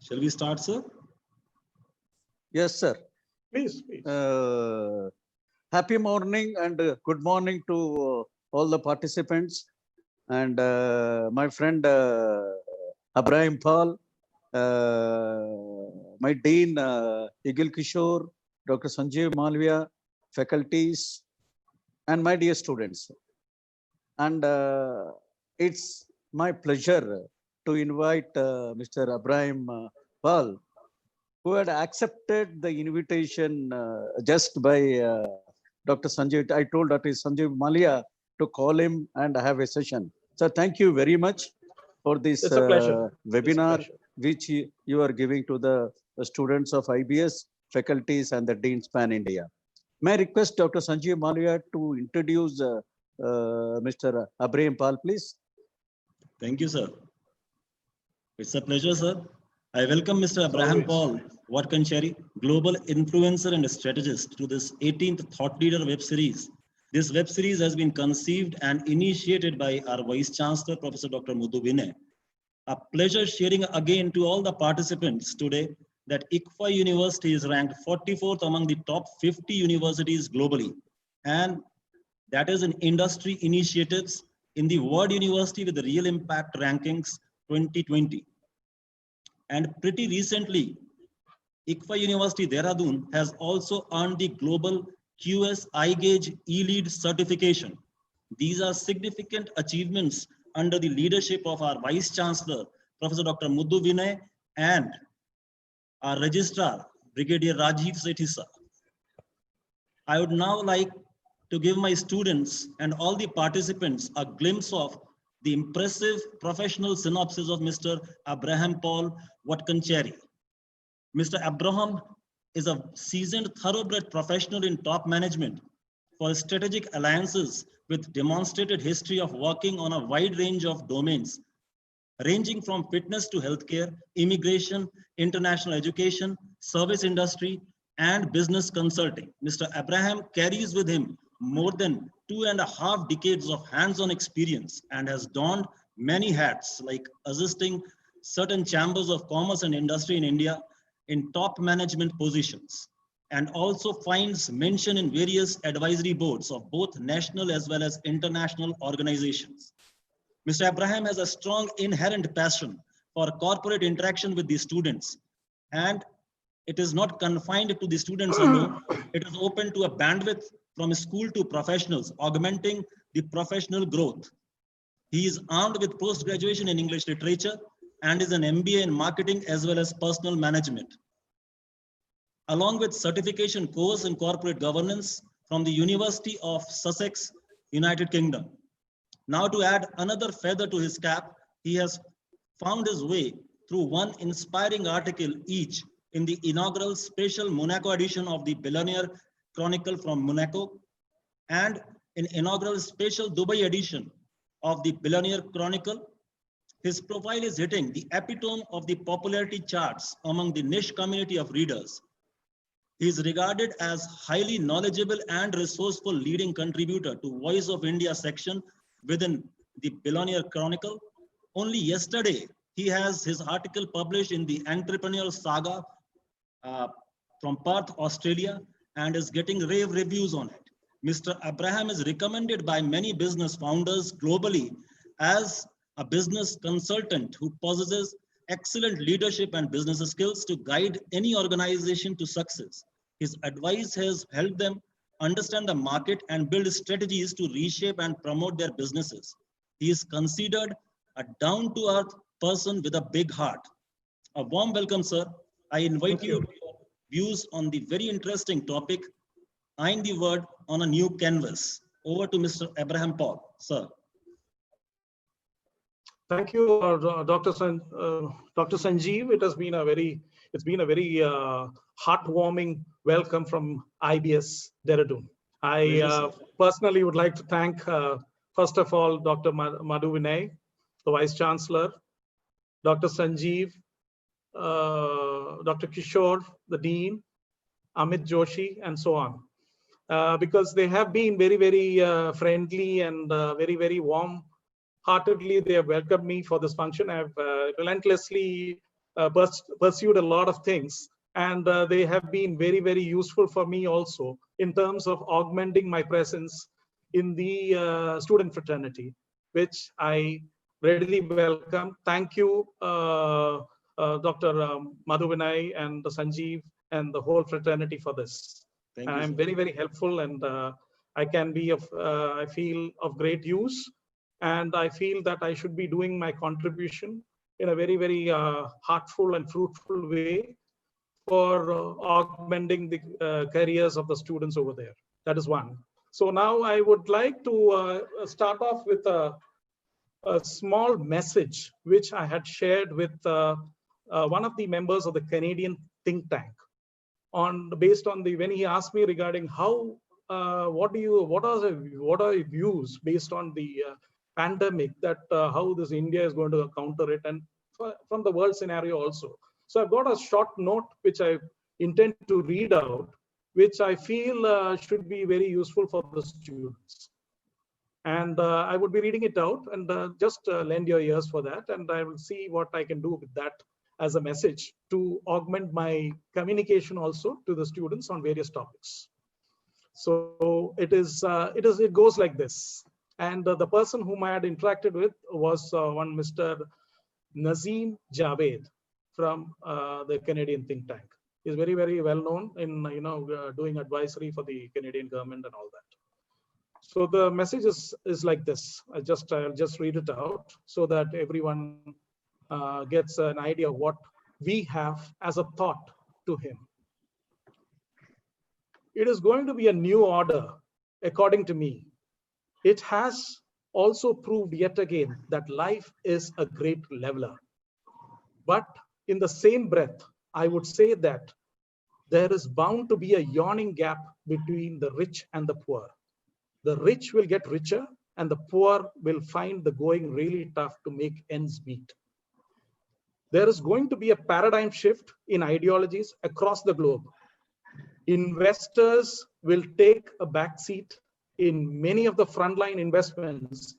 Shall we start, sir? Yes, sir. Please, please. Happy morning and good morning to all the participants and my friend Abraham Paul, my Dean Igil Kishore, Dr. Sanjeev Malviya, faculties, and my dear students. And it's my pleasure to invite Mr. Abraham Paul, who had accepted the invitation just by Dr. Sanjeev. I told Dr. Sanjeev Malviya to call him and have a session. So thank you very much for this It's a pleasure. webinar, which you are giving to the students of IBS, faculties, and the Deans Pan India. May I request Dr. Sanjeev Malviya to introduce Mr. Abraham Paul, please? Thank you, sir. It's a pleasure, sir. I welcome Mr. Abraham Paul Watkancheri, global influencer and strategist, to this 18th Thought Leader web series. This web series has been conceived and initiated by our Vice Chancellor, Professor Dr. Mudhu Vinay. A pleasure sharing again to all the participants today that ICFA University is ranked 44th among the top 50 universities globally. And that is in industry initiatives in the World University with the Real Impact Rankings 2020. And pretty recently, ICFA University Dehradun has also earned the Global QS iGauge E-Lead certification. These are significant achievements under the leadership of our Vice Chancellor, Professor Dr. Mudhu Vinay, and our Registrar, Brigadier Rajiv Sethisa. I would now like to give my students and all the participants a glimpse of the impressive professional synopsis of Mr. Abraham Paul Watkancheri. Mr. Abraham is a seasoned thoroughbred professional in top management for strategic alliances with demonstrated history of working on a wide range of domains, ranging from fitness to healthcare, immigration, international education, service industry, and business consulting. Mr. Abraham carries with him more than 2.5 decades of hands-on experience and has donned many hats, like assisting certain chambers of commerce and industry in India in top management positions, and also finds mention in various advisory boards of both national as well as international organizations. Mr. Abraham has a strong inherent passion for corporate interaction with the students, and it is not confined to the students alone. It is open to a bandwidth from school to professionals, augmenting the professional growth. He is armed with post-graduation in English literature and is an MBA in marketing as well as personal management, along with certification course in corporate governance from the University of Sussex, United Kingdom. Now, to add another feather to his cap, he has found his way through one inspiring article each in the inaugural special Monaco edition of the Billionaire Chronicle from Monaco, and in inaugural special Dubai edition of the Billionaire Chronicle. His profile is hitting the epitome of the popularity charts among the niche community of readers. He is regarded as highly knowledgeable and resourceful leading contributor to Voice of India section within the Billionaire Chronicle. Only yesterday, he has his article published in the Entrepreneurial Saga from Perth, Australia, and is getting rave reviews on it. Mr. Abraham is recommended by many business founders globally as a business consultant who possesses excellent leadership and business skills to guide any organization to success. His advice has helped them understand the market and build strategies to reshape and promote their businesses. He is considered a down-to-earth person with a big heart. A warm welcome, sir. I invite you to your views on the very interesting topic, Eyeing the World on a New Canvas. Over to Mr. Abraham Paul, sir. Thank you, Dr. Sanjeev. It's been a very heartwarming welcome from IBS Dehradun. I personally would like to thank, first of all, Dr. Madhu Vinay, the Vice Chancellor, Dr. Sanjeev, Dr. Kishore, the Dean, Amit Joshi, and so on. Because they have been very friendly and very warm-heartedly. They have welcomed me for this function. I have relentlessly pursued a lot of things, and they have been very, very useful for me also in terms of augmenting my presence in the student fraternity, which I readily welcome. Thank you, Dr. Madhu Vinay and Sanjeev and the whole fraternity for this. Thank And you, I'm sir. very, very helpful, and I can be of, I feel of great use. And I feel that I should be doing my contribution in a very, very heartful and fruitful way for augmenting the careers of the students over there. That is one. So now I would like to start off with a small message which I had shared with one of the members of the Canadian think tank based on when he asked me regarding how what are your views based on the pandemic, that how this India is going to counter it, and from the world scenario also. So I've got a short note which I intend to read out, which I feel should be very useful for the students. And I would be reading it out, and just lend your ears for that, and I will see what I can do with that as a message to augment my communication also to the students on various topics. So it goes like this. And the person whom I had interacted with was one Mr. Nazim Javed from the Canadian think tank. He's very, very well known in doing advisory for the Canadian government and all that. So the message is like this. I'll just read it out so that everyone gets an idea of what we have as a thought to him. It is going to be a new order, according to me. It has also proved yet again that life is a great leveler. But in the same breath, I would say that there is bound to be a yawning gap between the rich and the poor. The rich will get richer, and the poor will find the going really tough to make ends meet. There is going to be a paradigm shift in ideologies across the globe. Investors will take a backseat in many of the frontline investments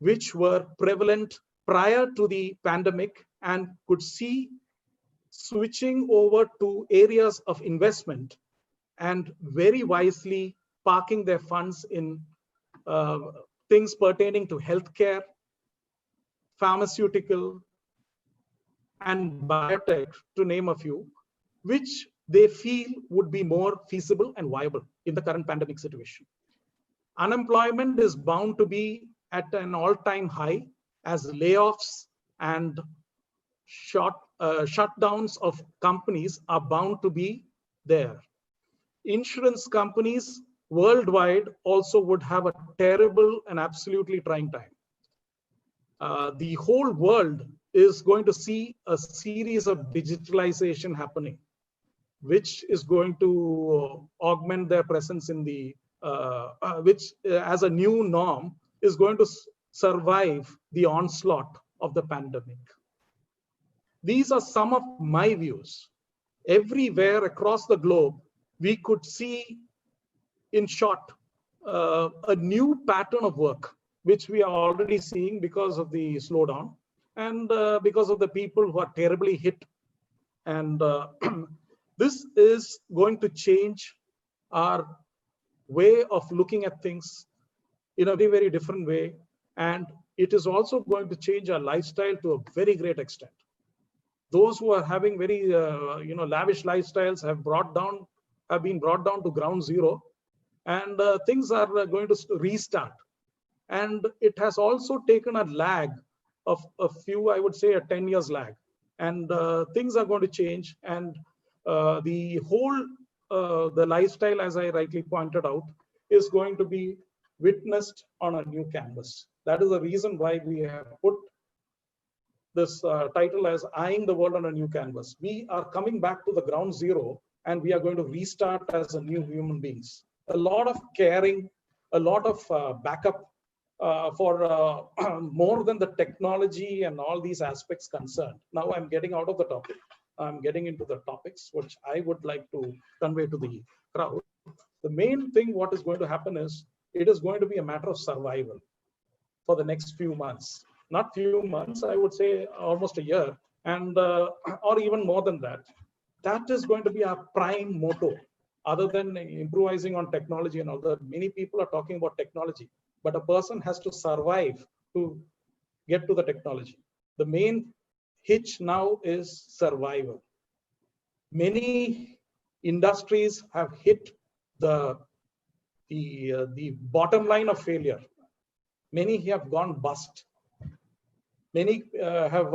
which were prevalent prior to the pandemic, and could see switching over to areas of investment and very wisely parking their funds in things pertaining to healthcare, pharmaceutical, and biotech, to name a few, which they feel would be more feasible and viable in the current pandemic situation. Unemployment is bound to be at an all-time high, as layoffs and shutdowns of companies are bound to be there. Insurance companies worldwide also would have a terrible and absolutely trying time. The whole world is going to see a series of digitalization happening, which is going to augment their presence in the, which as a new norm is going to survive the onslaught of the pandemic. These are some of my views. Everywhere across the globe, we could see, in short, a new pattern of work, which we are already seeing because of the slowdown and because of the people who are terribly hit. And this is going to change our way of looking at things in a very, very different way. And it is also going to change our lifestyle to a very great extent. Those who are having very lavish lifestyles have been brought down to ground zero, and things are going to restart. And it has also taken a lag of a few, I would say a 10 years lag, and things are going to change. And the whole the lifestyle, as I rightly pointed out, is going to be witnessed on a new canvas. That is the reason why we have put this title as Eyeing the World on a New Canvas. We are coming back to the ground zero, and we are going to restart as a new human beings. A lot of caring, a lot of backup for more than the technology and all these aspects concerned. Now I'm getting out of the topic. I'm getting into the topics which I would like to convey to the crowd. The main thing what is going to happen is, it is going to be a matter of survival for the next few months. Not few months, I would say almost a year, and or even more than that. That is going to be our prime motto. Other than improvising on technology and all that, many people are talking about technology, but a person has to survive to get to the technology. The main hitch now is survival. Many industries have hit the bottom line of failure. Many have gone bust. Many have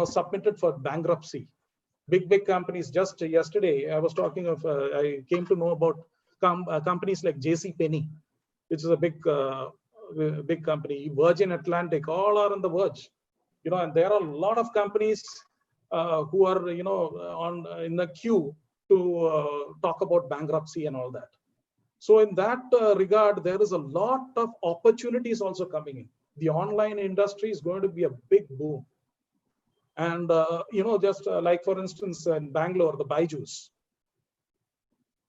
submitted for bankruptcy. Big companies. Just yesterday, I was talking of. I came to know about companies like JC Penney, which is a big company. Virgin Atlantic, all are on the verge. And there are a lot of companies who are on in the queue to talk about bankruptcy and all that. So in that regard, there is a lot of opportunities also coming in. The online industry is going to be a big boom. And, just like, for instance, in Bangalore, the Byju's,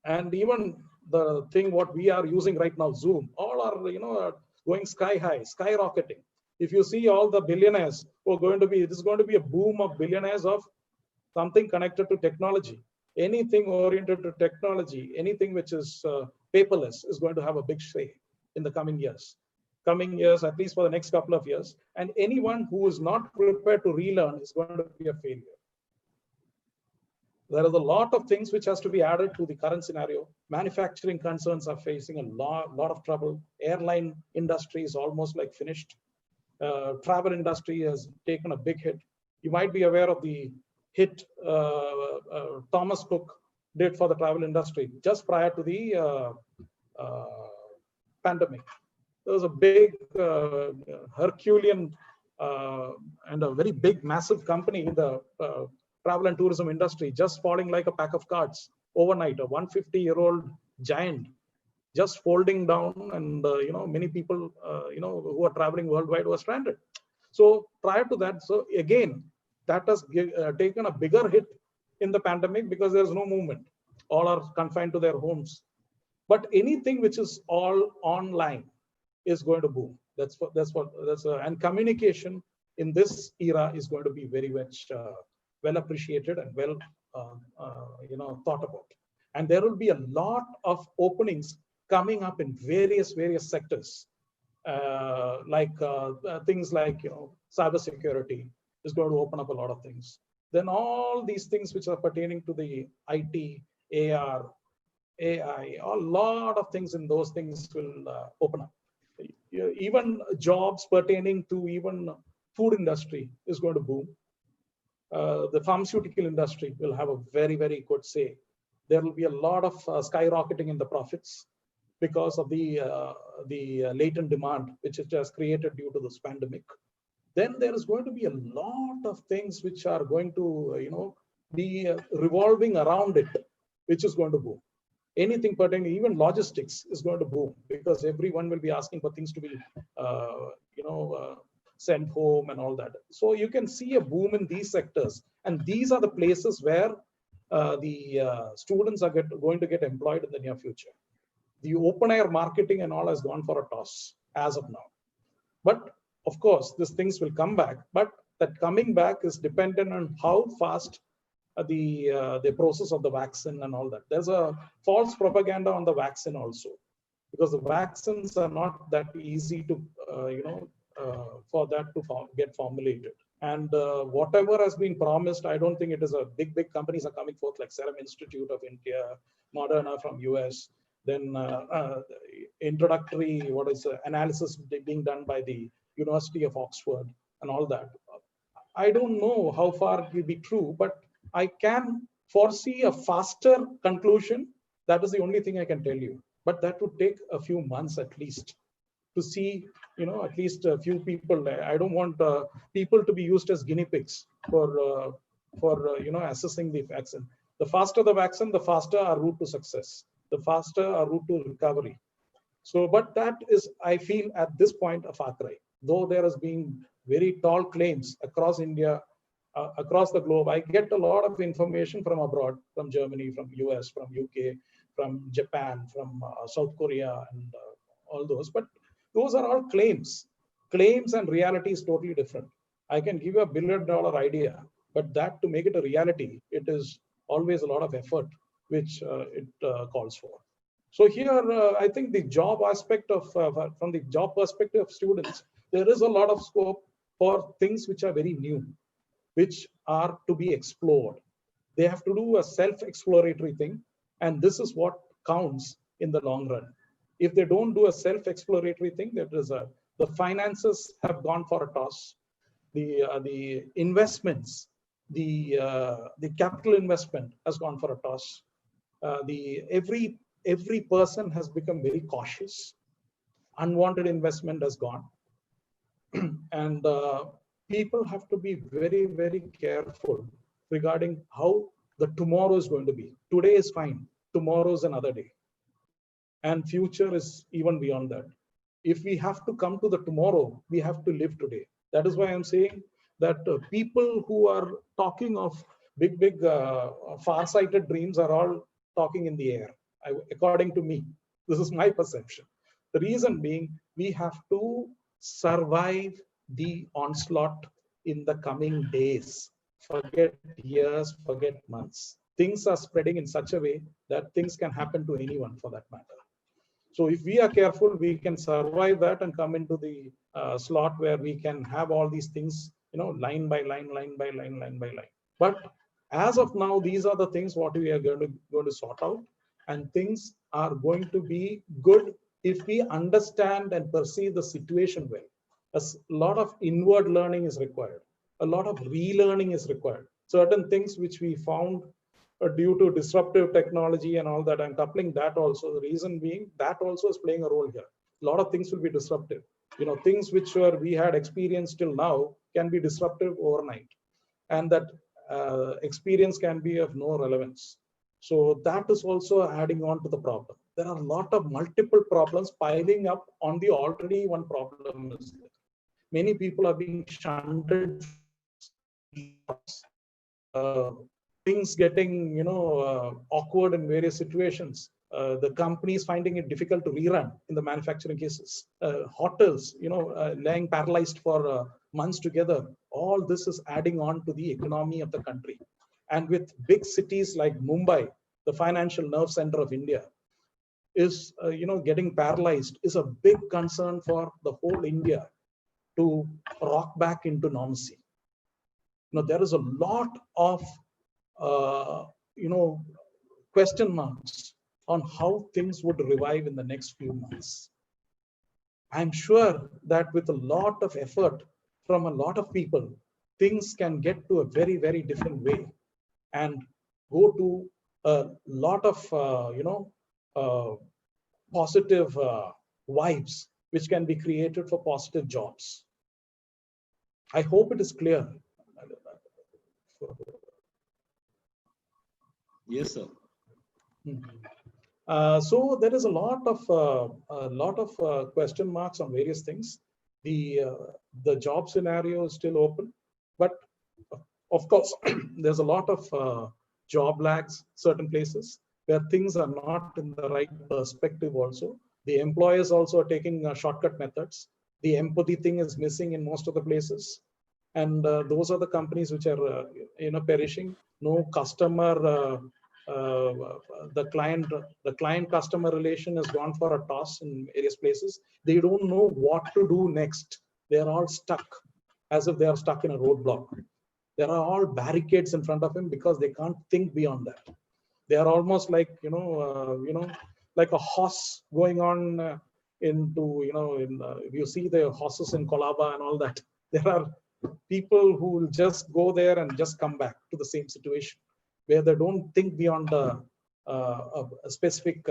and even the thing what we are using right now, Zoom, all are, going sky high, skyrocketing. If you see all the billionaires who are going to be, this is going to be a boom of billionaires of something connected to technology. Anything oriented to technology, anything which is paperless is going to have a big say in the coming years. At least for the next couple of years. And anyone who is not prepared to relearn is going to be a failure. There is a lot of things which has to be added to the current scenario. Manufacturing concerns are facing a lot of trouble. Airline industry is almost like finished. Travel industry has taken a big hit. You might be aware of the hit Thomas Cook did for the travel industry just prior to the pandemic. There was a big Herculean and a very big, massive company in the travel and tourism industry just falling like a pack of cards overnight. A 150-year-old giant just folding down, and many people who are traveling worldwide were stranded. So prior to that, so again, that has taken a bigger hit in the pandemic because there's no movement. All are confined to their homes. But anything which is all online is going to boom. And communication in this era is going to be very much well appreciated and well thought about. And there will be a lot of openings coming up in various sectors, like things like cybersecurity is going to open up a lot of things. Then all these things which are pertaining to the IT, AR, AI, a lot of things in those things will open up. Even jobs pertaining to even food industry is going to boom. The pharmaceutical industry will have a very good say. There will be a lot of skyrocketing in the profits because of the latent demand which it has created due to this pandemic. Then there is going to be a lot of things which are going to be revolving around it, which is going to boom. Anything pertaining, even logistics is going to boom because everyone will be asking for things to be sent home and all that. So you can see a boom in these sectors, and these are the places where the students are going to get employed in the near future. The open air marketing and all has gone for a toss as of now. But of course, these things will come back, but that coming back is dependent on how fast the process of the vaccine and all that. There's a false propaganda on the vaccine also, because the vaccines are not that easy to, for that to get formulated. And whatever has been promised, I don't think it is a big companies are coming forth like Serum Institute of India, Moderna from US, then introductory, analysis being done by the University of Oxford and all that. I don't know how far it will be true, but I can foresee a faster conclusion. That is the only thing I can tell you. But that would take a few months at least to see, at least a few people. I don't want people to be used as guinea pigs for assessing the vaccine. The faster the vaccine, the faster our route to success, the faster our route to recovery. So, but that is, I feel at this point, a far cry. Though there has been very tall claims across India, across the globe. I get a lot of information from abroad, from Germany, from US, from UK, from Japan, from South Korea, and all those. But those are all claims. Claims and reality is totally different. I can give you $1 billion idea, But that, to make it a reality, it is always a lot of effort which it calls for. So here, I think the job aspect of, from the job perspective of students, there is a lot of scope for things which are very new, which are to be explored. They have to do a self-exploratory thing, and this is what counts in the long run. If they don't do a self-exploratory thing, that is the finances have gone for a toss. The investments, the capital investment has gone for a toss. Every person has become very cautious. Unwanted investment has gone, and people have to be very, very careful regarding how the tomorrow is going to be. Today is fine, tomorrow is another day, and future is even beyond that. If we have to come to the tomorrow, we have to live today. That is why I'm saying that people who are talking of big far-sighted dreams are all talking in the air, according to me. This is my perception. The reason being, we have to survive the onslaught in the coming days. Forget years, forget months. Things are spreading in such a way that things can happen to anyone for that matter. So if we are careful, we can survive that and come into the slot where we can have all these things, line by line, line by line, line by line. But as of now, these are the things what we are going to sort out, and things are going to be good if we understand and perceive the situation well. A lot of inward learning is required. A lot of relearning is required. Certain things which we found due to disruptive technology and all that, I'm coupling that also. The reason being that also is playing a role here. A lot of things will be disruptive. Things which we had experienced till now can be disruptive overnight, and that experience can be of no relevance. So that is also adding on to the problem. There are a lot of multiple problems piling up on the already one problem. Many people are being shunted. Things getting awkward in various situations. The company is finding it difficult to rerun in the manufacturing cases. Hotels, laying paralyzed for months together. All this is adding on to the economy of the country. And with big cities like Mumbai, the financial nerve center of India, is getting paralyzed, is a big concern for the whole India to rock back into normalcy. There is a lot of question marks on how things would revive in the next few months. I'm sure that with a lot of effort from a lot of people, things can get to a very, very different way and go to a lot of positive vibes which can be created for positive jobs. I hope it is clear. Yes, sir. So there is a lot of question marks on various things. The job scenario is still open, but of course there's a lot of job lags certain places where things are not in the right perspective. Also, the employers also are taking shortcut methods. The empathy thing is missing in most of the places, and those are the companies which are perishing. No customer. The client customer relation has gone for a toss in various places. They don't know what to do next. They're all stuck, as if they are stuck in a roadblock. There are all barricades in front of him because they can't think beyond that. They are almost like like a horse going on into if you see the horses in Colaba and all that, there are people who will just go there and just come back to the same situation, where they don't think beyond a specific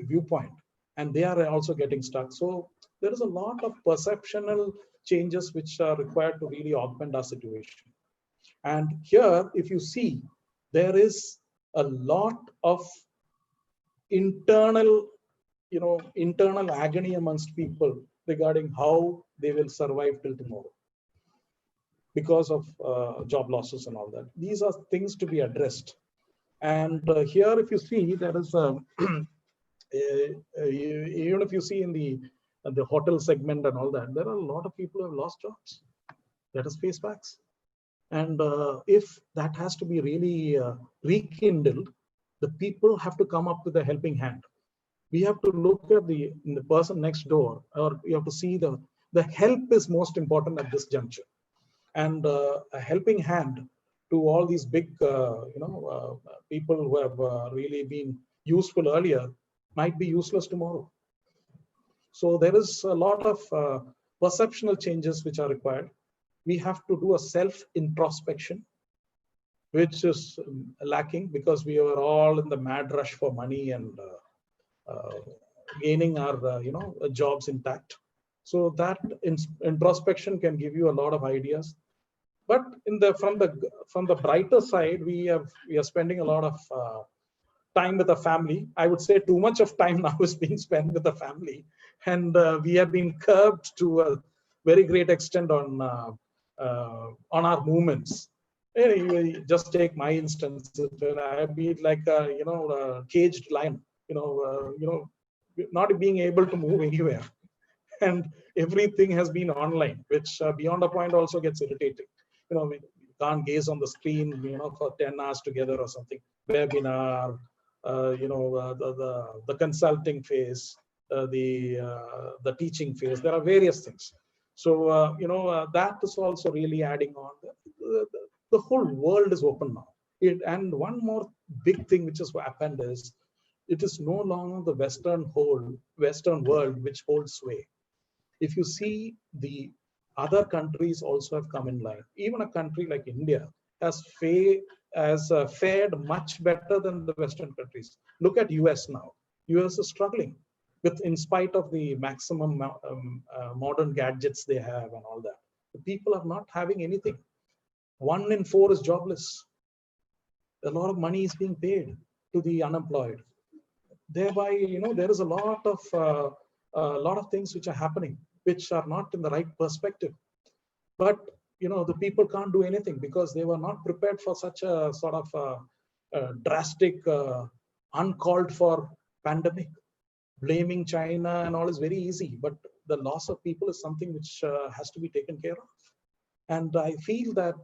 viewpoint, and they are also getting stuck. So there is a lot of perceptual changes which are required to really augment our situation. And here, if you see, there is a lot of internal agony amongst people regarding how they will survive till tomorrow because of job losses and all that. These are things to be addressed. And here, if you see, there is even if you see in the hotel segment and all that, there are a lot of people who have lost jobs. That is face facts. And if that has to be really rekindled, the people have to come up with a helping hand. We have to look at the person next door, or you have to see the help is most important at this juncture. And a helping hand to all these big, people who have really been useful earlier might be useless tomorrow. So there is a lot of perceptual changes which are required. We have to do a self-introspection, which is lacking because we are all in the mad rush for money and gaining our jobs intact. So that introspection can give you a lot of ideas. But from the brighter side, we are spending a lot of time with the family. I would say too much of time now is being spent with the family, and we have been curbed to a very great extent on our movements. You just take my instance. I've been like a caged lion. Not being able to move anywhere, and everything has been online, which beyond a point also gets irritating. We can't gaze on the screen, for 10 hours together or something. Webinar, the consulting phase, the teaching phase. There are various things. So that is also really adding on. The whole world is open now. And one more big thing which has happened is it is no longer the Western world which holds sway. If you see, the other countries also have come in line. Even a country like India has fared much better than the Western countries. Look at US now. US is struggling in spite of the maximum modern gadgets they have and all that. The people are not having anything. 1 in 4 is jobless. A lot of money is being paid to the unemployed. Thereby, there is a lot of things which are happening, which are not in the right perspective. But the people can't do anything because they were not prepared for such a sort of drastic, uncalled for pandemic. Blaming China and all is very easy, but the loss of people is something which has to be taken care of. And I feel that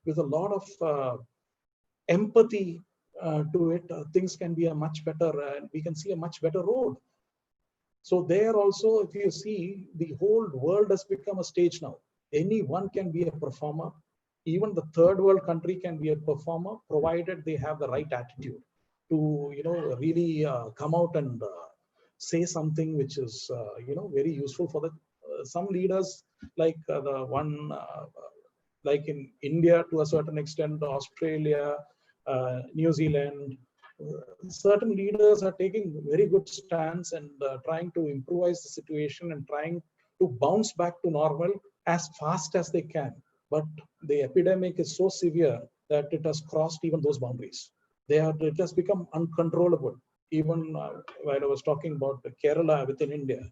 with a lot of empathy to it, things can be a much better, we can see a much better road. So there also, if you see, the whole world has become a stage now. Anyone can be a performer. Even the third world country can be a performer, provided they have the right attitude to, really come out and say something which is, very useful for the some leaders, like the one, like in India to a certain extent, Australia, New Zealand. Certain leaders are taking very good stance and trying to improvise the situation and trying to bounce back to normal as fast as they can. But the epidemic is so severe that it has crossed even those boundaries. It has become uncontrollable. Even while I was talking about Kerala within India,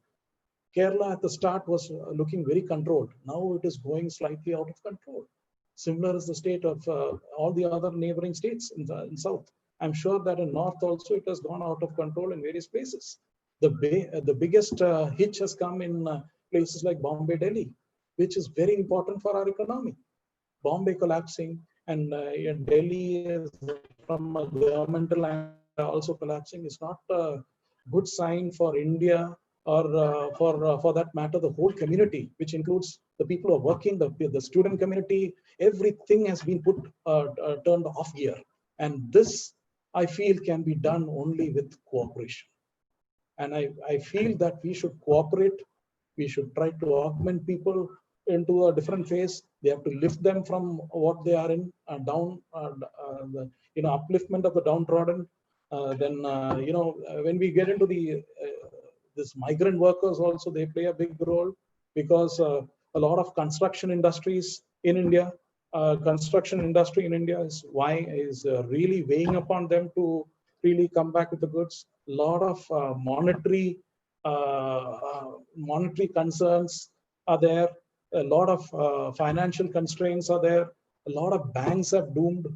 Kerala at the start was looking very controlled. Now it is going slightly out of control. Similar is the state of all the other neighboring states in South. I'm sure that in North also it has gone out of control in various places. The biggest hitch has come in places like Bombay, Delhi, which is very important for our economy. Bombay collapsing and Delhi is from a governmental angle also collapsing is not a good sign for India or for that matter, the whole community, which includes the people who are working, the student community. Everything has been turned off gear. And this, I feel, can be done only with cooperation. And I feel that we should cooperate. We should try to augment people into a different phase. They have to lift them from what they are in, down, upliftment of the downtrodden. Then, when we get into this migrant workers also, they play a big role because a lot of construction industries in India, construction industry in India is really weighing upon them to really come back with the goods. A lot of monetary concerns are there. A lot of financial constraints are there. A lot of banks have doomed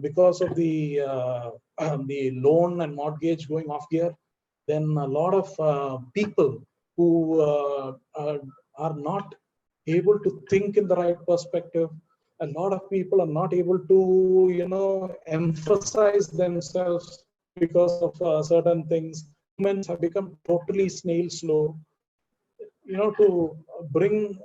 because of the loan and mortgage going off gear. Then a lot of people who are not able to think in the right perspective, a lot of people are not able to, emphasize themselves because of certain things. Movements have become totally snail slow. To bring,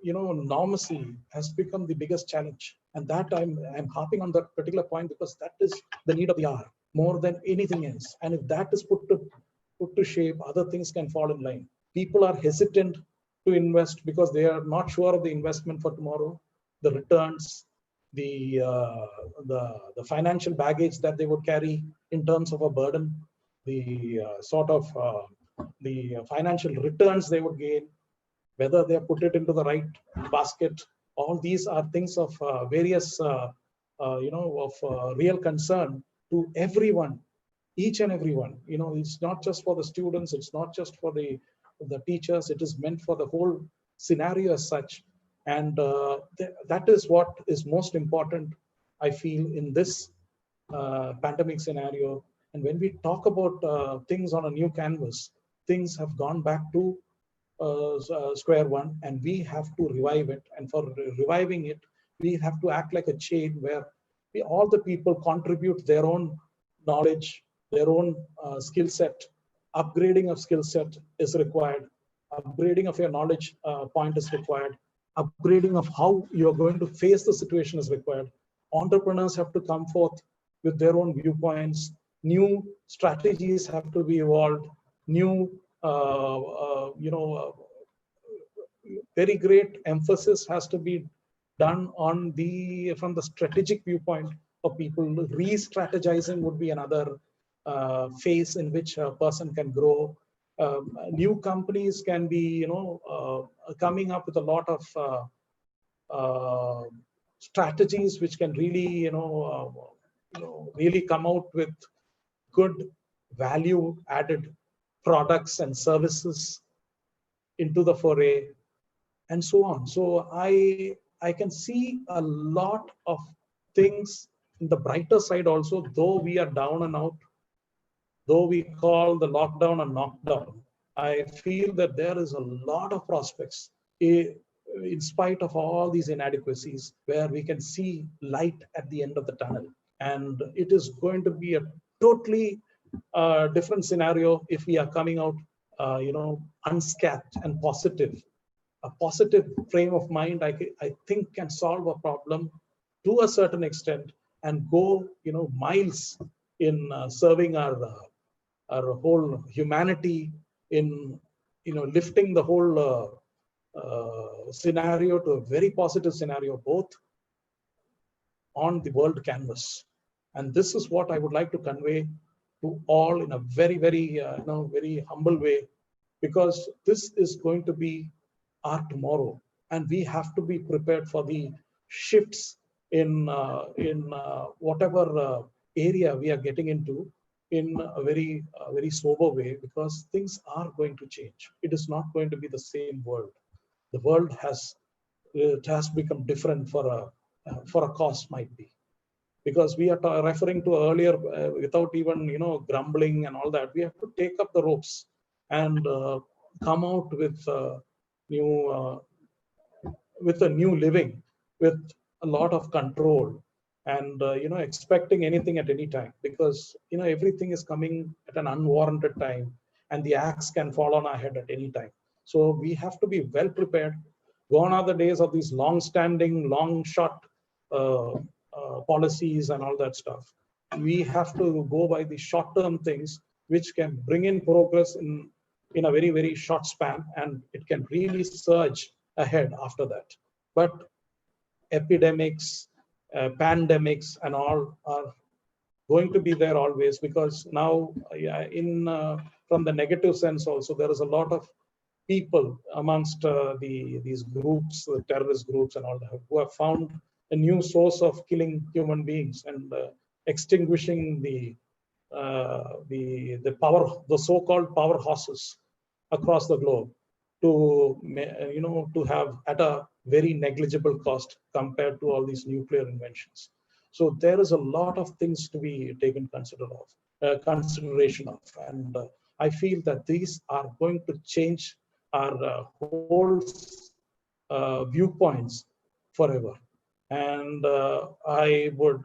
normalcy has become the biggest challenge. And that I'm harping on that particular point because that is the need of the hour more than anything else. And if that is put to shape, other things can fall in line. People are hesitant to invest because they are not sure of the investment for tomorrow, the returns, the financial baggage that they would carry in terms of a burden, the the financial returns they would gain, whether they put it into the right basket. All these are things of various, real concern to everyone, each and everyone. It's not just for the students, it's not just for the teachers, it is meant for the whole scenario as such. And that is what is most important, I feel, in this pandemic scenario. And when we talk about things on a new canvas, things have gone back to square one, and we have to revive it. And for reviving it, we have to act like a chain where all the people contribute their own knowledge, their own skill set. Upgrading of skill set is required. Upgrading of your knowledge point is required. Upgrading of how you're going to face the situation is required. Entrepreneurs have to come forth with their own viewpoints. New strategies have to be evolved. New, very great emphasis has to be done on from the strategic viewpoint of people. Re-strategizing would be another phase in which a person can grow. New companies can be, coming up with a lot of strategies which can really, really come out with good value added products and services into the foray, and so on. So I can see a lot of things in the brighter side also, though we are down and out, though we call the lockdown a knockdown. I feel that there is a lot of prospects in spite of all these inadequacies, where we can see light at the end of the tunnel. And it is going to be a totally different scenario if we are coming out, unscathed and positive. A positive frame of mind, I think, can solve a problem to a certain extent and go, miles in serving our whole humanity, in, lifting the whole scenario to a very positive scenario, both on the world canvas. And this is what I would like to convey to all in a very, very, very humble way, because this is going to be our tomorrow, and we have to be prepared for the shifts in whatever area we are getting into, in a very, very sober way, because things are going to change. It is not going to be the same world. The world has become different for a cause, might be, because we are referring to earlier, without even grumbling and all that. We have to take up the ropes and come out with new with a new living, with a lot of control, and expecting anything at any time, because everything is coming at an unwarranted time, and the axe can fall on our head at any time. So we have to be well prepared. Gone are the days of these long-standing, long-shot policies and all that stuff. We have to go by the short-term things which can bring in progress in a very, very short span, and it can really surge ahead after that. But epidemics, pandemics and all are going to be there always, because now from the negative sense also, there is a lot of people amongst these groups, the terrorist groups and all that, who have found a new source of killing human beings and extinguishing the so-called power horses across the globe, to have at a very negligible cost compared to all these nuclear inventions. So there is a lot of things to be taken consideration of, and I feel that these are going to change our whole viewpoints forever. And I would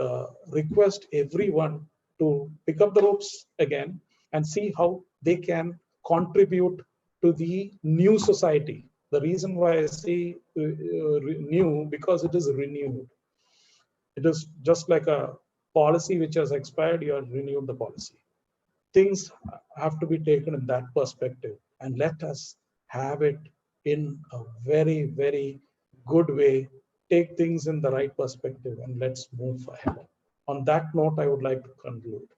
request everyone to pick up the ropes again and see how they can contribute to the new society. The reason why I say new, because it is renewed. It is just like a policy which has expired, you have renewed the policy. Things have to be taken in that perspective, and let us have it in a very, very good way. Take things in the right perspective and let's move ahead. On that note, I would like to conclude.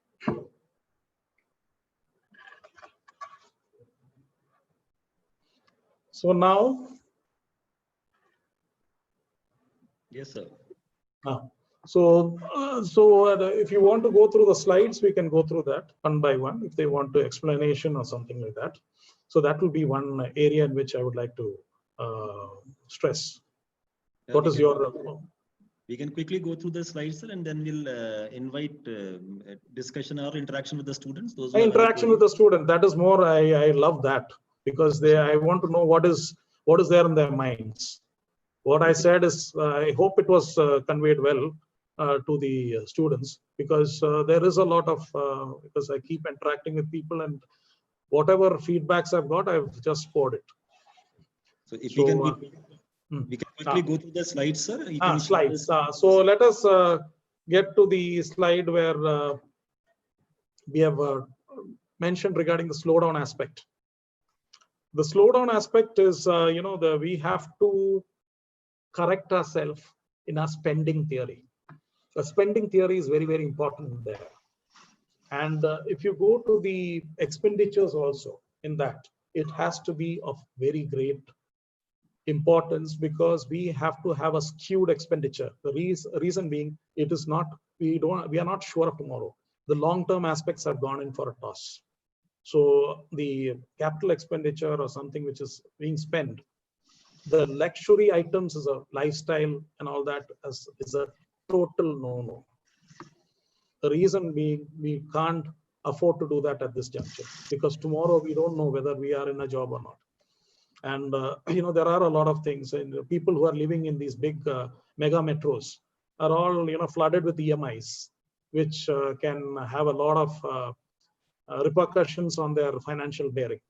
So now, Yes, sir. If you want to go through the slides, we can go through that one by one if they want to explanation or something like that. So that will be one area in which I would like to stress. What is your... We can quickly go through the slides, sir, and then we'll invite discussion or interaction with the students. Those interaction with the student, that is more, I love that, because I want to know what is there in their minds. What I said is, I hope it was conveyed well to the students, because there is a lot of, because I keep interacting with people, and whatever feedbacks I've got, I've just poured it. So if we can quickly go through the slides, sir. Slides. So let us get to the slide where we have mentioned regarding the slowdown aspect. The slowdown aspect is, we have to correct ourselves in our spending theory. The spending theory is very, very important there. And if you go to the expenditures also, in that, it has to be of very great importance, because we have to have a skewed expenditure. The reason being, it is not, we are not sure of tomorrow. The long-term aspects have gone in for a toss. So the capital expenditure or something which is being spent, the luxury items is a lifestyle and all that is a total no-no. The reason being, we can't afford to do that at this juncture, because tomorrow we don't know whether we are in a job or not. And there are a lot of things, and people who are living in these big mega metros are all flooded with EMIs, which can have a lot of repercussions on their financial bearing.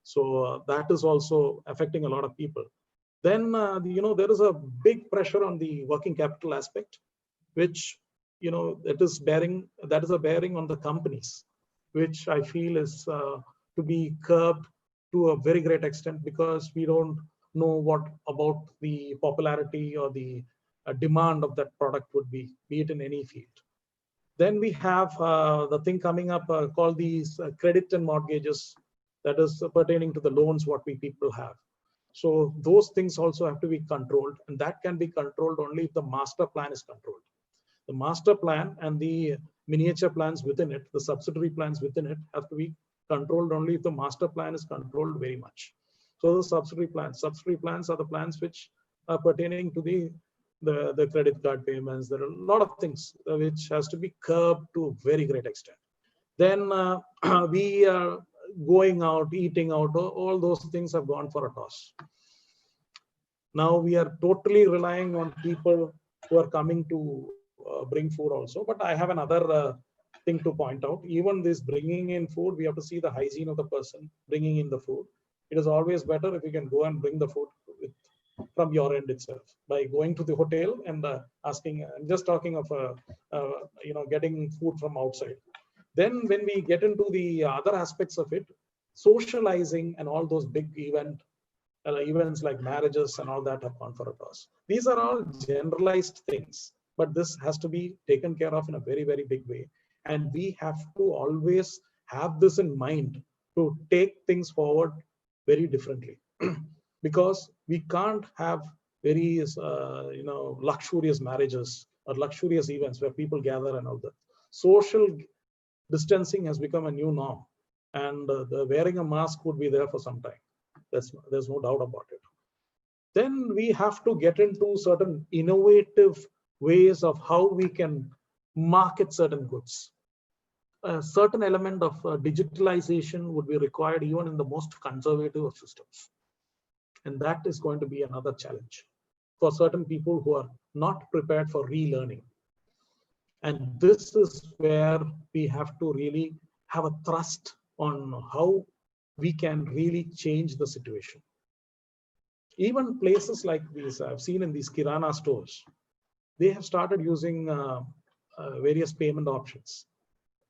So that is also affecting a lot of people. Then there is a big pressure on the working capital aspect, which that is a bearing on the companies, which I feel is to be curbed to a very great extent, because we don't know what about the popularity or the demand of that product would be it in any field. Then we have the thing coming up called these credit and mortgages, that is pertaining to the loans what we people have. So those things also have to be controlled, and that can be controlled only if the master plan is controlled. The master plan and the miniature plans within it, the subsidiary plans within it, have to be controlled only if the master plan is controlled very much. So the subsidiary plans are the plans which are pertaining to the credit card payments. There are a lot of things which has to be curbed to a very great extent. Then we are going out, eating out, all those things have gone for a toss. Now we are totally relying on people who are coming to bring food also. But I have another thing to point out. Even this bringing in food, we have to see the hygiene of the person bringing in the food. It is always better if you can go and bring the food from your end itself, by going to the hotel and asking. I'm just talking of getting food from outside. Then when we get into the other aspects of it, socializing and all those big events like marriages and all that have gone for a toss. These are all generalized things, but this has to be taken care of in a very, very big way. And we have to always have this in mind to take things forward very differently. Because we can't have very luxurious marriages or luxurious events where people gather and all that. Social distancing has become a new norm, and the wearing a mask would be there for some time. There's no doubt about it. Then we have to get into certain innovative ways of how we can market certain goods. A certain element of digitalization would be required even in the most conservative of systems. And that is going to be another challenge for certain people who are not prepared for relearning. And this is where we have to really have a thrust on how we can really change the situation. Even places like these, I've seen in these Kirana stores, they have started using various payment options.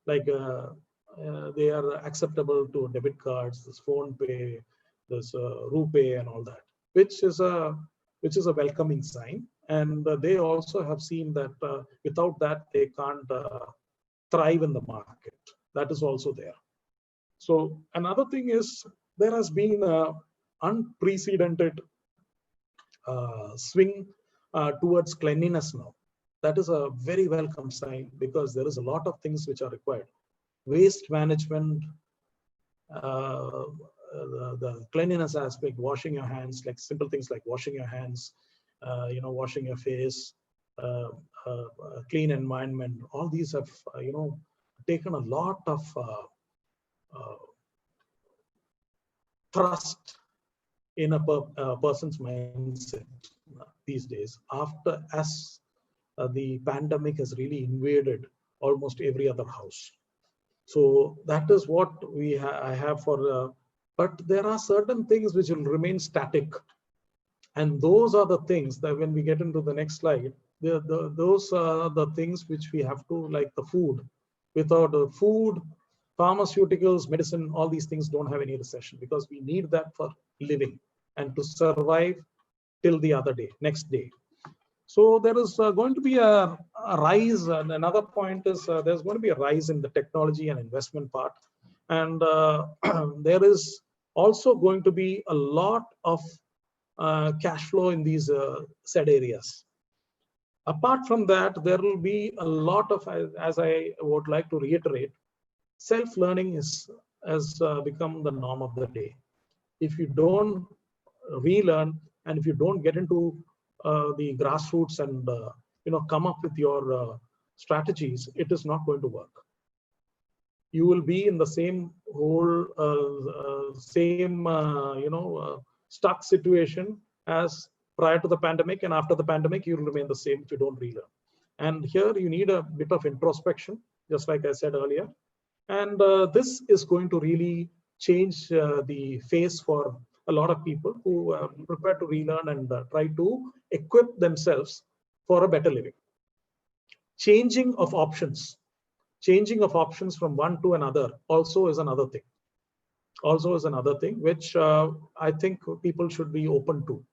Like they are acceptable to debit cards, this phone pay, this RuPay and all that, which is a welcoming sign. And they also have seen that without that, they can't thrive in the market. That is also there. So another thing is there has been unprecedented swing towards cleanliness now. That is a very welcome sign because there is a lot of things which are required. Waste management, the cleanliness aspect, washing your hands, like simple things like washing your hands, washing your face, clean environment. All these have, taken a lot of thrust in a person's mindset these days, after as the pandemic has really invaded almost every other house. So that is what I have for, but there are certain things which will remain static. And those are the things that when we get into the next slide, those are the things which we have to, like the food. Without food, pharmaceuticals, medicine, all these things don't have any recession because we need that for living and to survive till the other day, next day. So there is going to be a rise. And another point is there's going to be a rise in the technology and investment part. And there is also going to be a lot of cash flow in these said areas. Apart from that, there will be a lot of, as I would like to reiterate, self-learning has become the norm of the day. If you don't relearn and if you don't get into the grassroots and come up with your strategies, it is not going to work. You will be in the same whole stuck situation as prior to the pandemic, and after the pandemic you will remain the same if you don't relearn. And here you need a bit of introspection, just like I said earlier. And this is going to really change the face for a lot of people who are prepared to relearn and try to equip themselves for a better living. Changing of options from one to another also is another thing. Which I think people should be open to.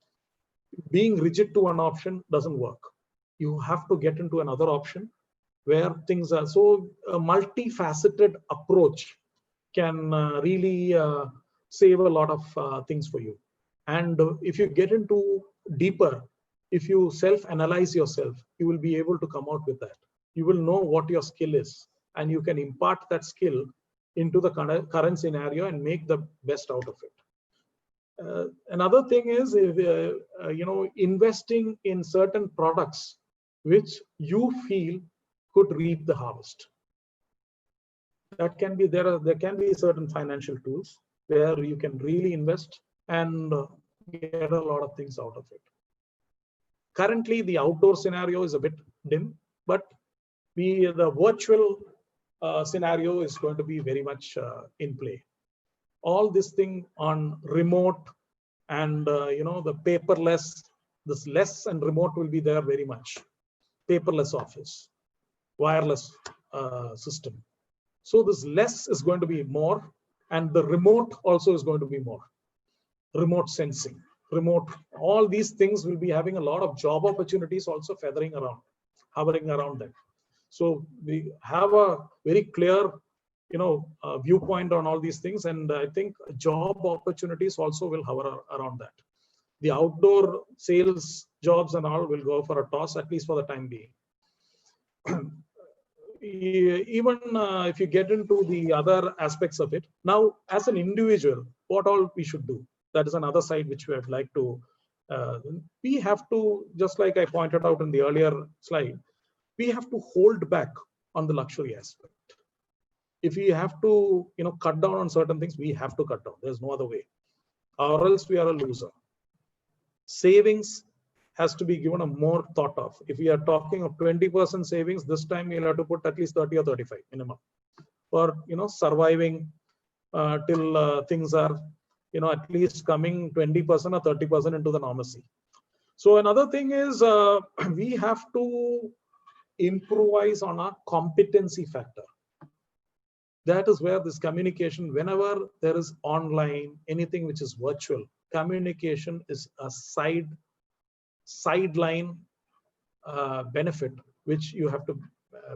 Being rigid to one option doesn't work. You have to get into another option where things are so a multifaceted approach can really save a lot of things for you. And if you get into deeper, if you self-analyze yourself, you will be able to come out with that. You will know what your skill is, and you can impart that skill into the current scenario and make the best out of it. Another thing is, investing in certain products which you feel could reap the harvest. That can be there can be certain financial tools where you can really invest and get a lot of things out of it. Currently, the outdoor scenario is a bit dim, but the virtual scenario is going to be very much in play. All this thing on remote and the paperless, this less and remote will be there very much. Paperless office, wireless system. So this less is going to be more, and the remote also is going to be more. Remote sensing, remote, all these things will be having a lot of job opportunities also hovering around them. So we have a very clear, viewpoint on all these things, and I think job opportunities also will hover around that. The outdoor sales jobs and all will go for a toss, at least for the time being. Even if you get into the other aspects of it, now as an individual, what all we should do, that is another side which we would like to, we have to, just like I pointed out in the earlier slide, we have to hold back on the luxury aspect. If we have to, cut down on certain things, we have to cut down. There's no other way, or else we are a loser. Savings has to be given a more thought of. If we are talking of 20% savings, this time you'll have to put at least 30 or 35 minimum for surviving till things are at least coming 20% or 30% into the normalcy. So another thing is we have to improvise on our competency factor. That is where this communication, whenever there is online, anything which is virtual, communication is a sideline benefit which you have to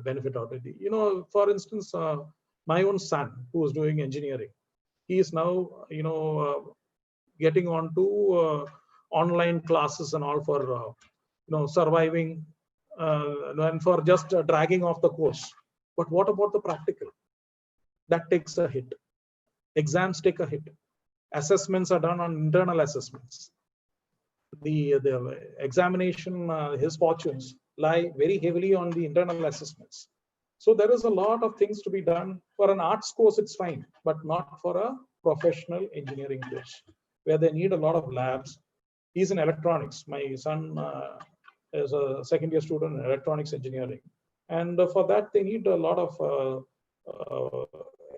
benefit out of it. For instance, my own son who is doing engineering, he is now getting on to online classes and all for surviving and for just dragging off the course. But what about the practical? That takes a hit. Exams take a hit. Assessments are done on internal assessments. The examination, his fortunes lie very heavily on the internal assessments. So there is a lot of things to be done. For an arts course, it's fine, but not for a professional engineering course, where they need a lot of labs. He's in electronics. My son is a second-year student in electronics engineering. And for that, they need a lot of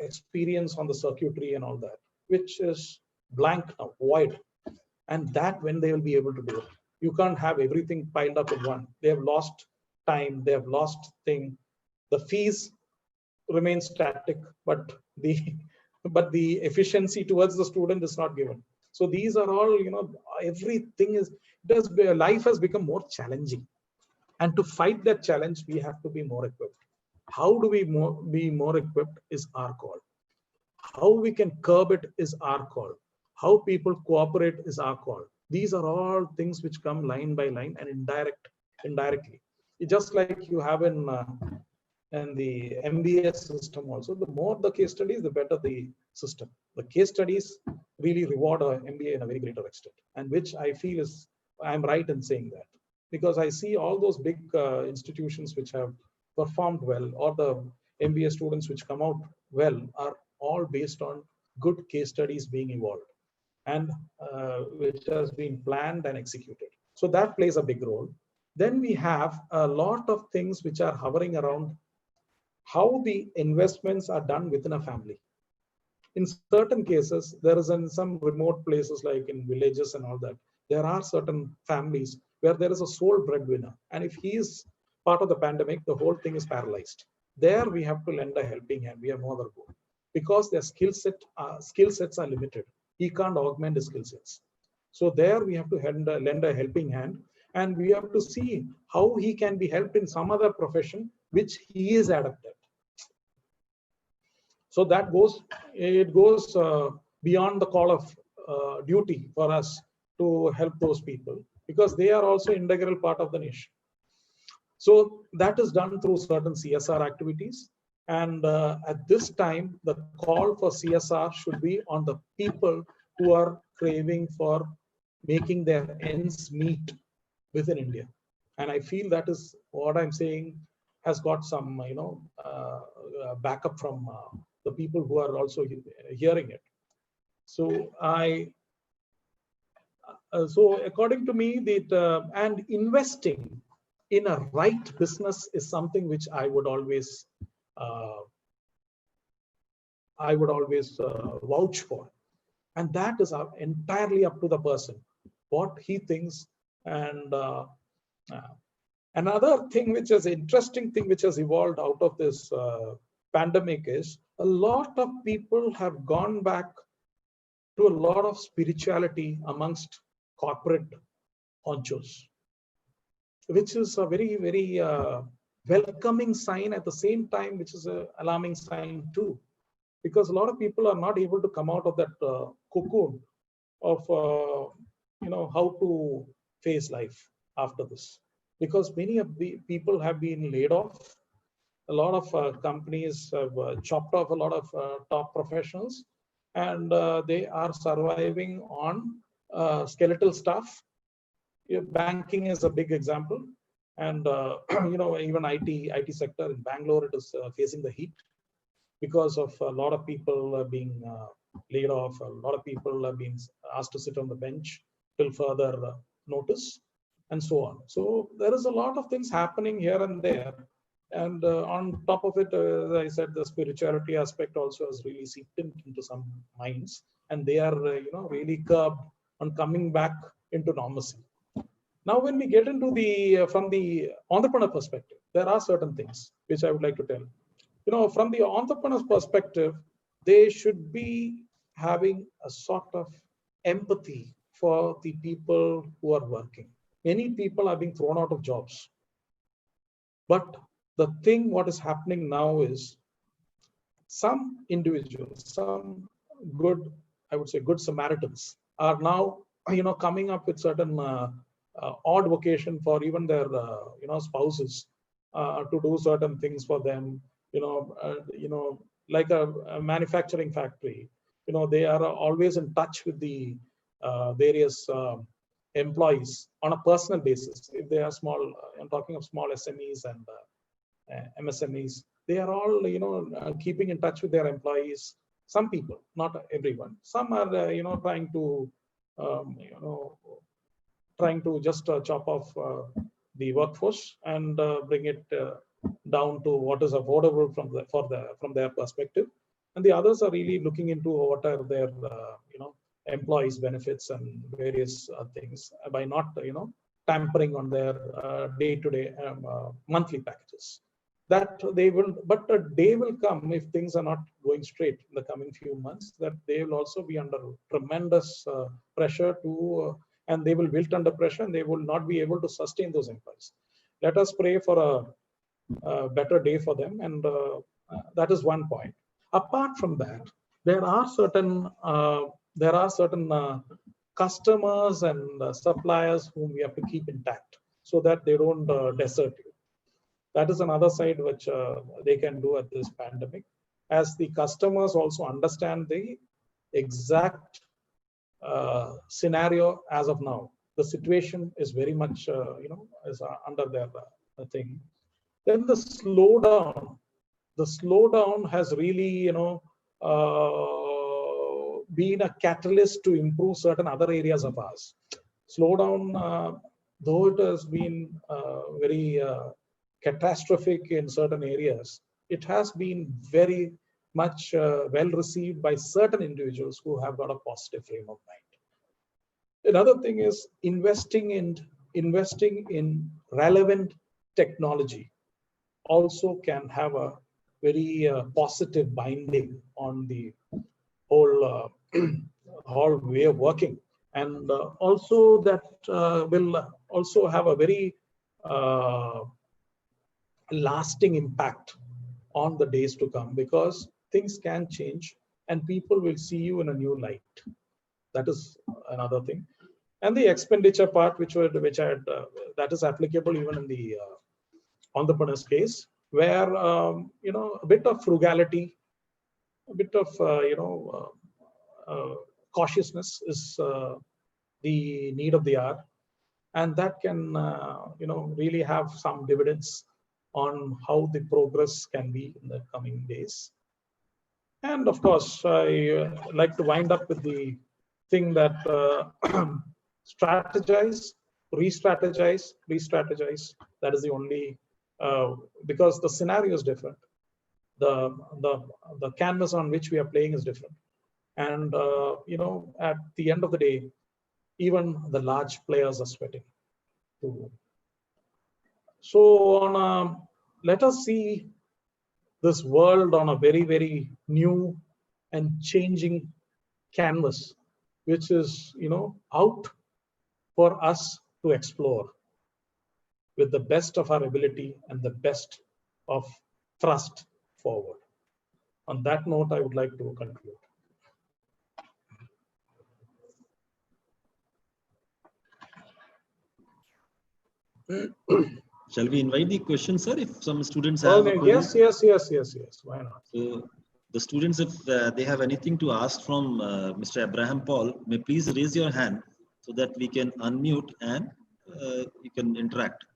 experience on the circuitry and all that, which is blank now, void. And that when they will be able to do it. You can't have everything piled up in one. They have lost time, they have lost thing. The fees remain static, but the efficiency towards the student is not given. So these are all, everything is, life has become more challenging. And to fight that challenge, we have to be more equipped. How do we be more equipped is our call. How we can curb it is our call. How people cooperate is our call. These are all things which come line by line and indirectly. It's just like you have in the MBA system also. The more the case studies, the better the system. The case studies really reward our MBA in a very greater extent, and which I feel is, I'm right in saying that, because I see all those big institutions which have performed well, or the MBA students which come out well, are all based on good case studies being evolved and which has been planned and executed. So that plays a big role. Then we have a lot of things which are hovering around how the investments are done within a family. In certain cases, there is in some remote places like in villages and all that, there are certain families where there is a sole breadwinner. And if he is part of the pandemic, the whole thing is paralyzed. There we have to lend a helping hand. We have no other goal, because their skill sets are limited. He can't augment his skill sets. So there we have to lend a helping hand, and we have to see how he can be helped in some other profession which he is adapted. So that goes beyond the call of duty for us to help those people, because they are also integral part of the nation. So that is done through certain CSR activities. And at this time, the call for CSR should be on the people who are craving for making their ends meet within India. And I feel that is what I'm saying has got some, backup from the people who are also hearing it. So so according to me, and investing in a right business is something which I would always vouch for, and that is entirely up to the person, what he thinks. And another thing which is interesting thing which has evolved out of this pandemic is a lot of people have gone back to a lot of spirituality amongst corporate honchos, which is a very, very welcoming sign at the same time, which is an alarming sign too, because a lot of people are not able to come out of that cocoon of how to face life after this, because many of the people have been laid off. A lot of companies have chopped off a lot of top professionals, and they are surviving on skeletal staff. Banking is a big example, and even IT sector in Bangalore, it is facing the heat because of a lot of people being laid off. A lot of people have been asked to sit on the bench till further notice. and so on. So there is a lot of things happening here and there. And on top of it, as I said, the spirituality aspect also has really seeped into some minds, and they are, really curbed on coming back into normalcy. Now, when we get into from the entrepreneur perspective, there are certain things which I would like to tell. From the entrepreneur's perspective, they should be having a sort of empathy for the people who are working. Many people are being thrown out of jobs. But the thing what is happening now is some individuals, some good, I would say good Samaritans are now, coming up with certain odd vocation for even their, spouses to do certain things for them, like a manufacturing factory. They are always in touch with the various employees on a personal basis. If they are small, I'm talking of small SMEs and MSMEs, they are all, keeping in touch with their employees. Some people, not everyone. Some are, trying to just chop off the workforce and bring it down to what is affordable from their perspective. And the others are really looking into what are their, employees' benefits and various things by not, tampering on their day-to-day monthly packages. That they will, but a day will come if things are not going straight in the coming few months, that they will also be under tremendous pressure to, and they will wilt under pressure, and they will not be able to sustain those employees. Let us pray for a better day for them, and that is one point. Apart from that, there are certain customers and suppliers whom we have to keep intact so that they don't desert you. That is another side which they can do at this pandemic, as the customers also understand the exact scenario as of now. The situation is very much, is under their thing. Then the slowdown has really, been a catalyst to improve certain other areas of ours. Slowdown, though it has been very catastrophic in certain areas, it has been very much well received by certain individuals who have got a positive frame of mind. Another thing is investing in relevant technology also can have a very positive binding on the whole whole way of working, and also that will also have a very lasting impact on the days to come, because things can change and people will see you in a new light. That is another thing. And the expenditure part, which I had, that is applicable even in the entrepreneur's case, where a bit of frugality, a bit of cautiousness is the need of the hour, and that can really have some dividends on how the progress can be in the coming days. And of course, I like to wind up with the thing that strategize, re-strategize. That is the only, because the scenario is different. The canvas on which we are playing is different. And, at the end of the day, even the large players are sweating too. So let us see this world on a very, very new and changing canvas, which is, out for us to explore with the best of our ability and the best of thrust forward. On that note, I would like to conclude. Shall we invite the questions, sir? If some students have yes. Why not? So the students, if they have anything to ask from Mr. Abraham Paul, may please raise your hand so that we can unmute and you can interact.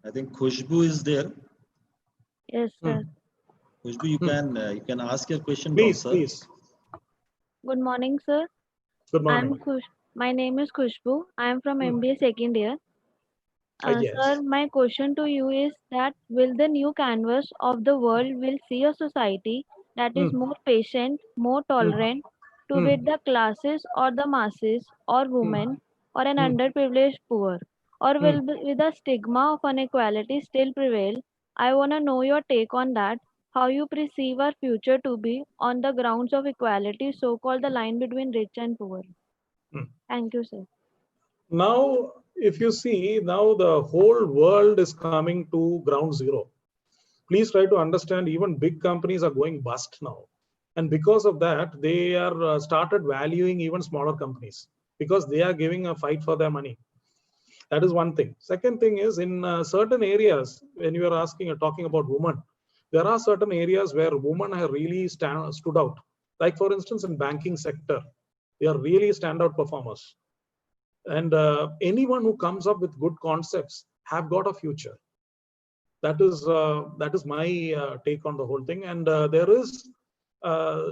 I think Khushbu is there. Yes, sir. Khushbu, you can ask your question to Please, sir. please. Good morning, sir. Good morning. My name is Khushbu. I am from Hmm. MBA second year. Yes. Sir, my question to you is that will the new canvas of the world will see a society that is Hmm. more patient, more Hmm. tolerant to Hmm. with the classes or the masses or Hmm. women or an Hmm. underprivileged poor? Or Hmm. will the stigma of inequality still prevail? I want to know your take on that. How you perceive our future to be on the grounds of equality, so-called the line between rich and poor. Hmm. Thank you, sir. Now, if you see, now the whole world is coming to ground zero. Please try to understand, even big companies are going bust now. And because of that, they are started valuing even smaller companies because they are giving a fight for their money. That is one thing. Second thing is, in certain areas, when you are asking or talking about women, there are certain areas where women have really stood out. Like for instance, in banking sector, they are really standout performers. And anyone who comes up with good concepts have got a future. That is my take on the whole thing. And there is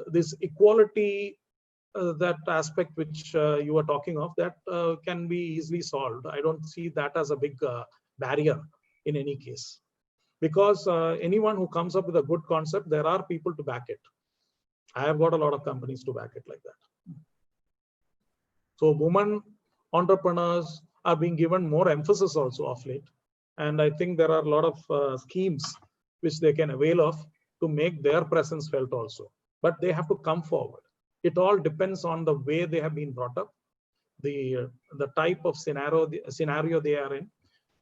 this equality, that aspect which you were talking of, that can be easily solved. I don't see that as a big barrier in any case, because anyone who comes up with a good concept, there are people to back it. I have got a lot of companies to back it like that. So women entrepreneurs are being given more emphasis also of late. And I think there are a lot of schemes which they can avail of to make their presence felt also. But they have to come forward. It all depends on the way they have been brought up, the type of scenario they are in,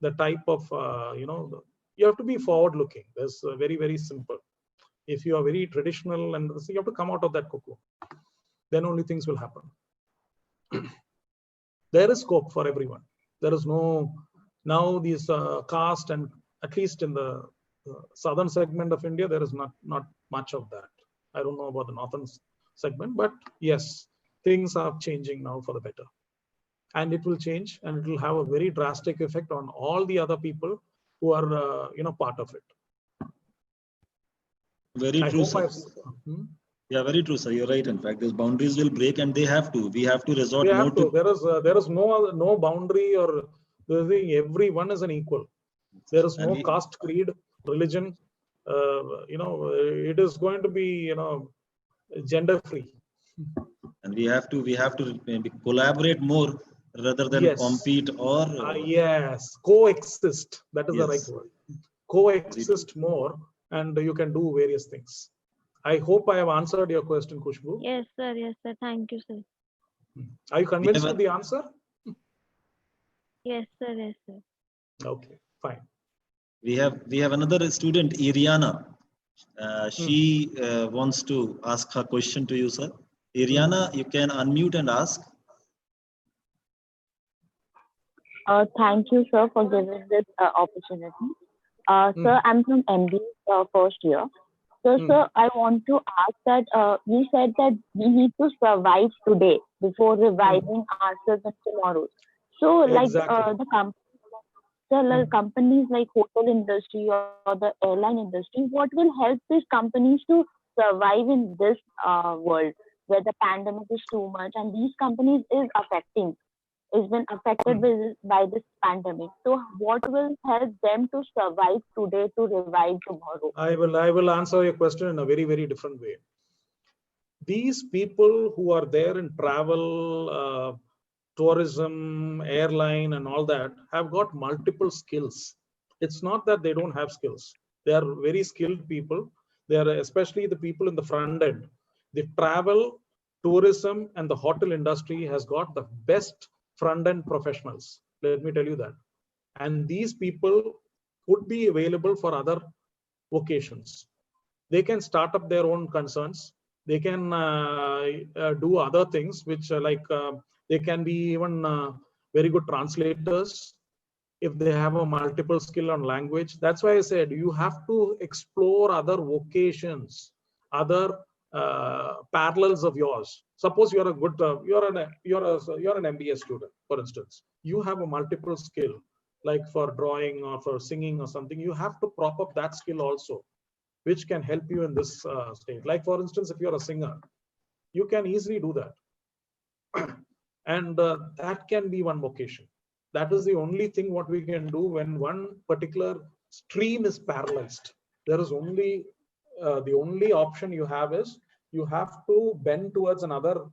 the type of, you have to be forward looking. That's very, very simple. If you are very traditional, and so you have to come out of that cocoon, then only things will happen. There is scope for everyone. There is no, now these caste, and at least in the southern segment of India, there is not much of that. I don't know about the northern segment, but yes, things are changing now for the better. And it will change, and it will have a very drastic effect on all the other people who are, part of it. Very I true, hope sir. Yeah, very true, sir. You're right. In fact, these boundaries will break, and they have to. We have to resort We more have to. There is no boundary or the thing. Everyone is an equal. There is no caste, creed, religion. It is going to be, gender free. And we have to maybe collaborate more rather than Yes. compete or Yes, coexist. That is the right yes. word. Coexist more, and you can do various things. I hope I have answered your question, Khushbu. Yes, sir. Yes, sir. Thank you, sir. Are you convinced with the answer? Yes, sir. Yes, sir. Okay, fine. We have another student, Iriana. She wants to ask her question to you, sir. Iriana, you can unmute and ask. Thank you, sir, for giving this opportunity. Sir, I'm from MBA first year. So, sir, I want to ask that you said that we need to survive today before reviving ourselves in tomorrow. So, like Exactly. like companies like hotel industry or the airline industry, what will help these companies to survive in this world where the pandemic is too much and these companies is been affected by this pandemic. So what will help them to survive today to revive tomorrow? I will answer your question in a very, very different way. These people who are there in travel, tourism, airline, and all that have got multiple skills. It's not that they don't have skills. They are very skilled people. They are especially the people in the front end. The travel, tourism, and the hotel industry has got the best front end professionals. Let me tell you that. And these people could be available for other vocations. They can start up their own concerns. They can do other things, which they can be even very good translators if they have a multiple skill on language. That's why I said you have to explore other vocations, other parallels of yours. Suppose you're a good you're an MBA student, for instance. You have a multiple skill, like for drawing or for singing or something. You have to prop up that skill also. which can help you in this state. Like for instance, if you're a singer, you can easily do that. And that can be one vocation. That is the only thing what we can do when one particular stream is paralyzed. There is only, the only option you have is you have to bend towards another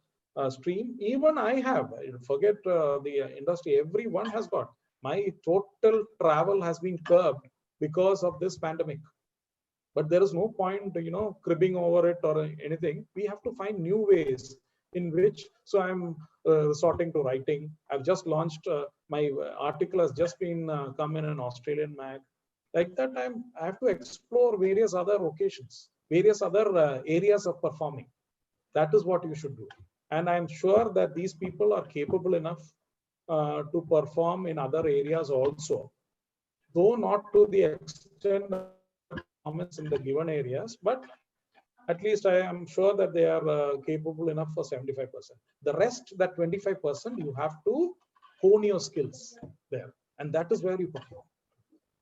stream. Even I have, forget the industry, everyone has got. My total travel has been curbed because of this pandemic. But there is no point, cribbing over it or anything. We have to find new ways in which, so I'm resorting to writing. I've just launched, my article has just been come in an Australian mag. Like that, I have to explore various other occasions, various other areas of performing. That is what you should do. And I'm sure that these people are capable enough to perform in other areas also, though not to the extent of performance in the given areas, but at least I am sure that they are capable enough for 75%. The rest, that 25%, you have to hone your skills there. And that is where you perform.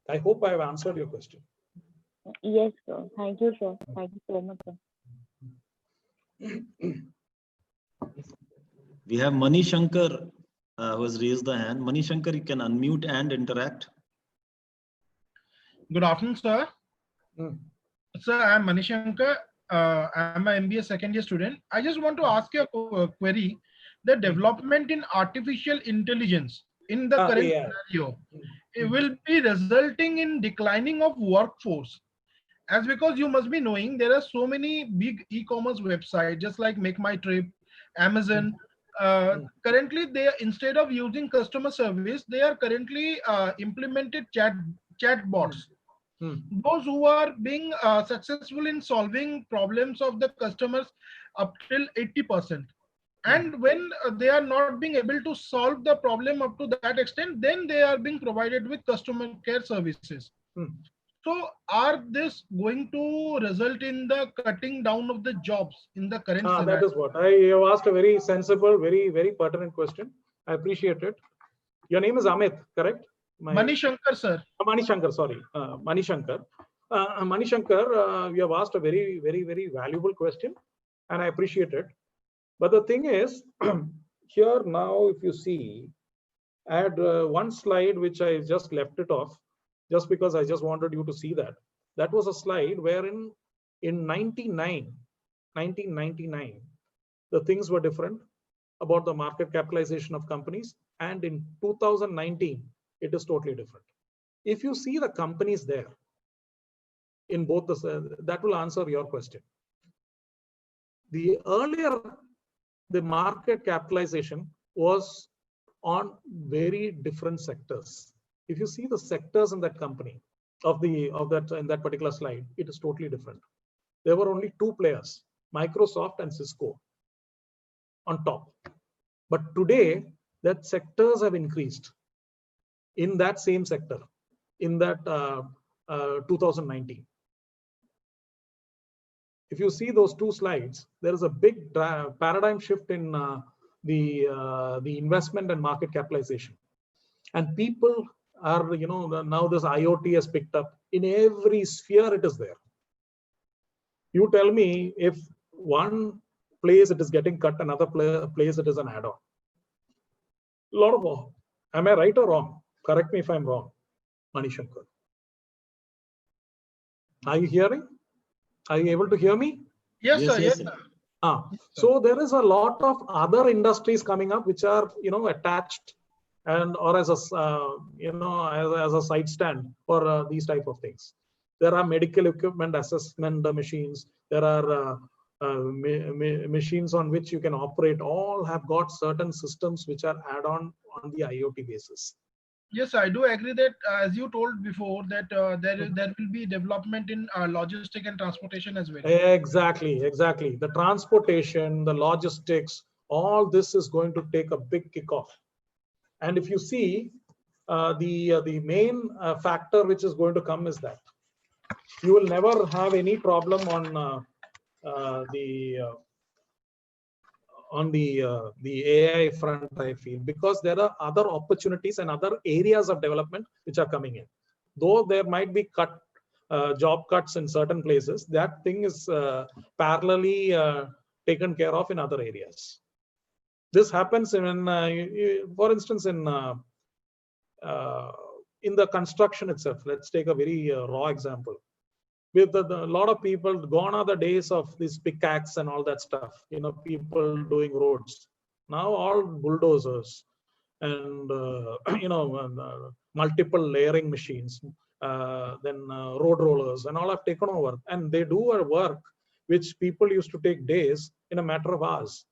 I hope I have answered your question. Yes, sir. Thank you, sir. Thank you so much, sir. We have Mani Shankar who has raised the hand. Mani Shankar, you can unmute and interact. Good afternoon, sir. Sir, I am Mani Shankar. I am an MBA second year student. I just want to ask you a query. The development in artificial intelligence in the current scenario, it will be resulting in declining of workforce. As because you must be knowing, there are so many big e-commerce websites, just like Make My Trip, Amazon. Currently, they instead of using customer service, they are currently implemented chat bots. Those who are being successful in solving problems of the customers up till 80%. And when they are not being able to solve the problem up to that extent, then they are being provided with customer care services. So are this going to result in the cutting down of the jobs in the current scenario? That is what I have asked, a very sensible, very, very pertinent question. I appreciate it. Your name is Amit, correct? Mani Shankar, sir. Mani Shankar, sorry. Mani Shankar. Mani Shankar, you have asked a very, very, very valuable question, and I appreciate it. But the thing is, here now, if you see, I had one slide which I just left it off, just because I just wanted you to see that. That was a slide wherein in 1999, the things were different about the market capitalization of companies. And in 2019, it is totally different. If you see the companies there, in both that will answer your question. The earlier, the market capitalization was on very different sectors. If you see the sectors in that company, in that particular slide, it is totally different. There were only two players, Microsoft and Cisco, on top. But today, that sectors have increased in that same sector, in that 2019. If you see those two slides, there is a big paradigm shift in the investment and market capitalization. And people are, now this IoT has picked up. In every sphere, it is there. You tell me if one place it is getting cut, another place it is an add-on. A lot of, am I right or wrong? Correct me if I'm wrong, Mani Shankar. Are you hearing? Are you able to hear me? Yes, sir. Yes, sir. So there is a lot of other industries coming up which are, attached and or as a, as a side stand for these type of things. There are medical equipment assessment machines. There are machines on which you can operate. All have got certain systems which are add-on the IoT basis. Yes, I do agree that as you told before that there will be development in logistic and transportation as well. Exactly. The transportation, the logistics, all this is going to take a big kickoff. And if you see, the main factor which is going to come is that you will never have any problem on the AI front, I feel, because there are other opportunities and other areas of development which are coming in. Though there might be job cuts in certain places, that thing is parallelly taken care of in other areas. This happens when, for instance, in the construction itself. Let's take a very raw example. With a lot of people, gone are the days of this pickaxe and all that stuff. People doing roads. Now all bulldozers and multiple layering machines, then road rollers, and all have taken over, and they do a work which people used to take days in a matter of hours.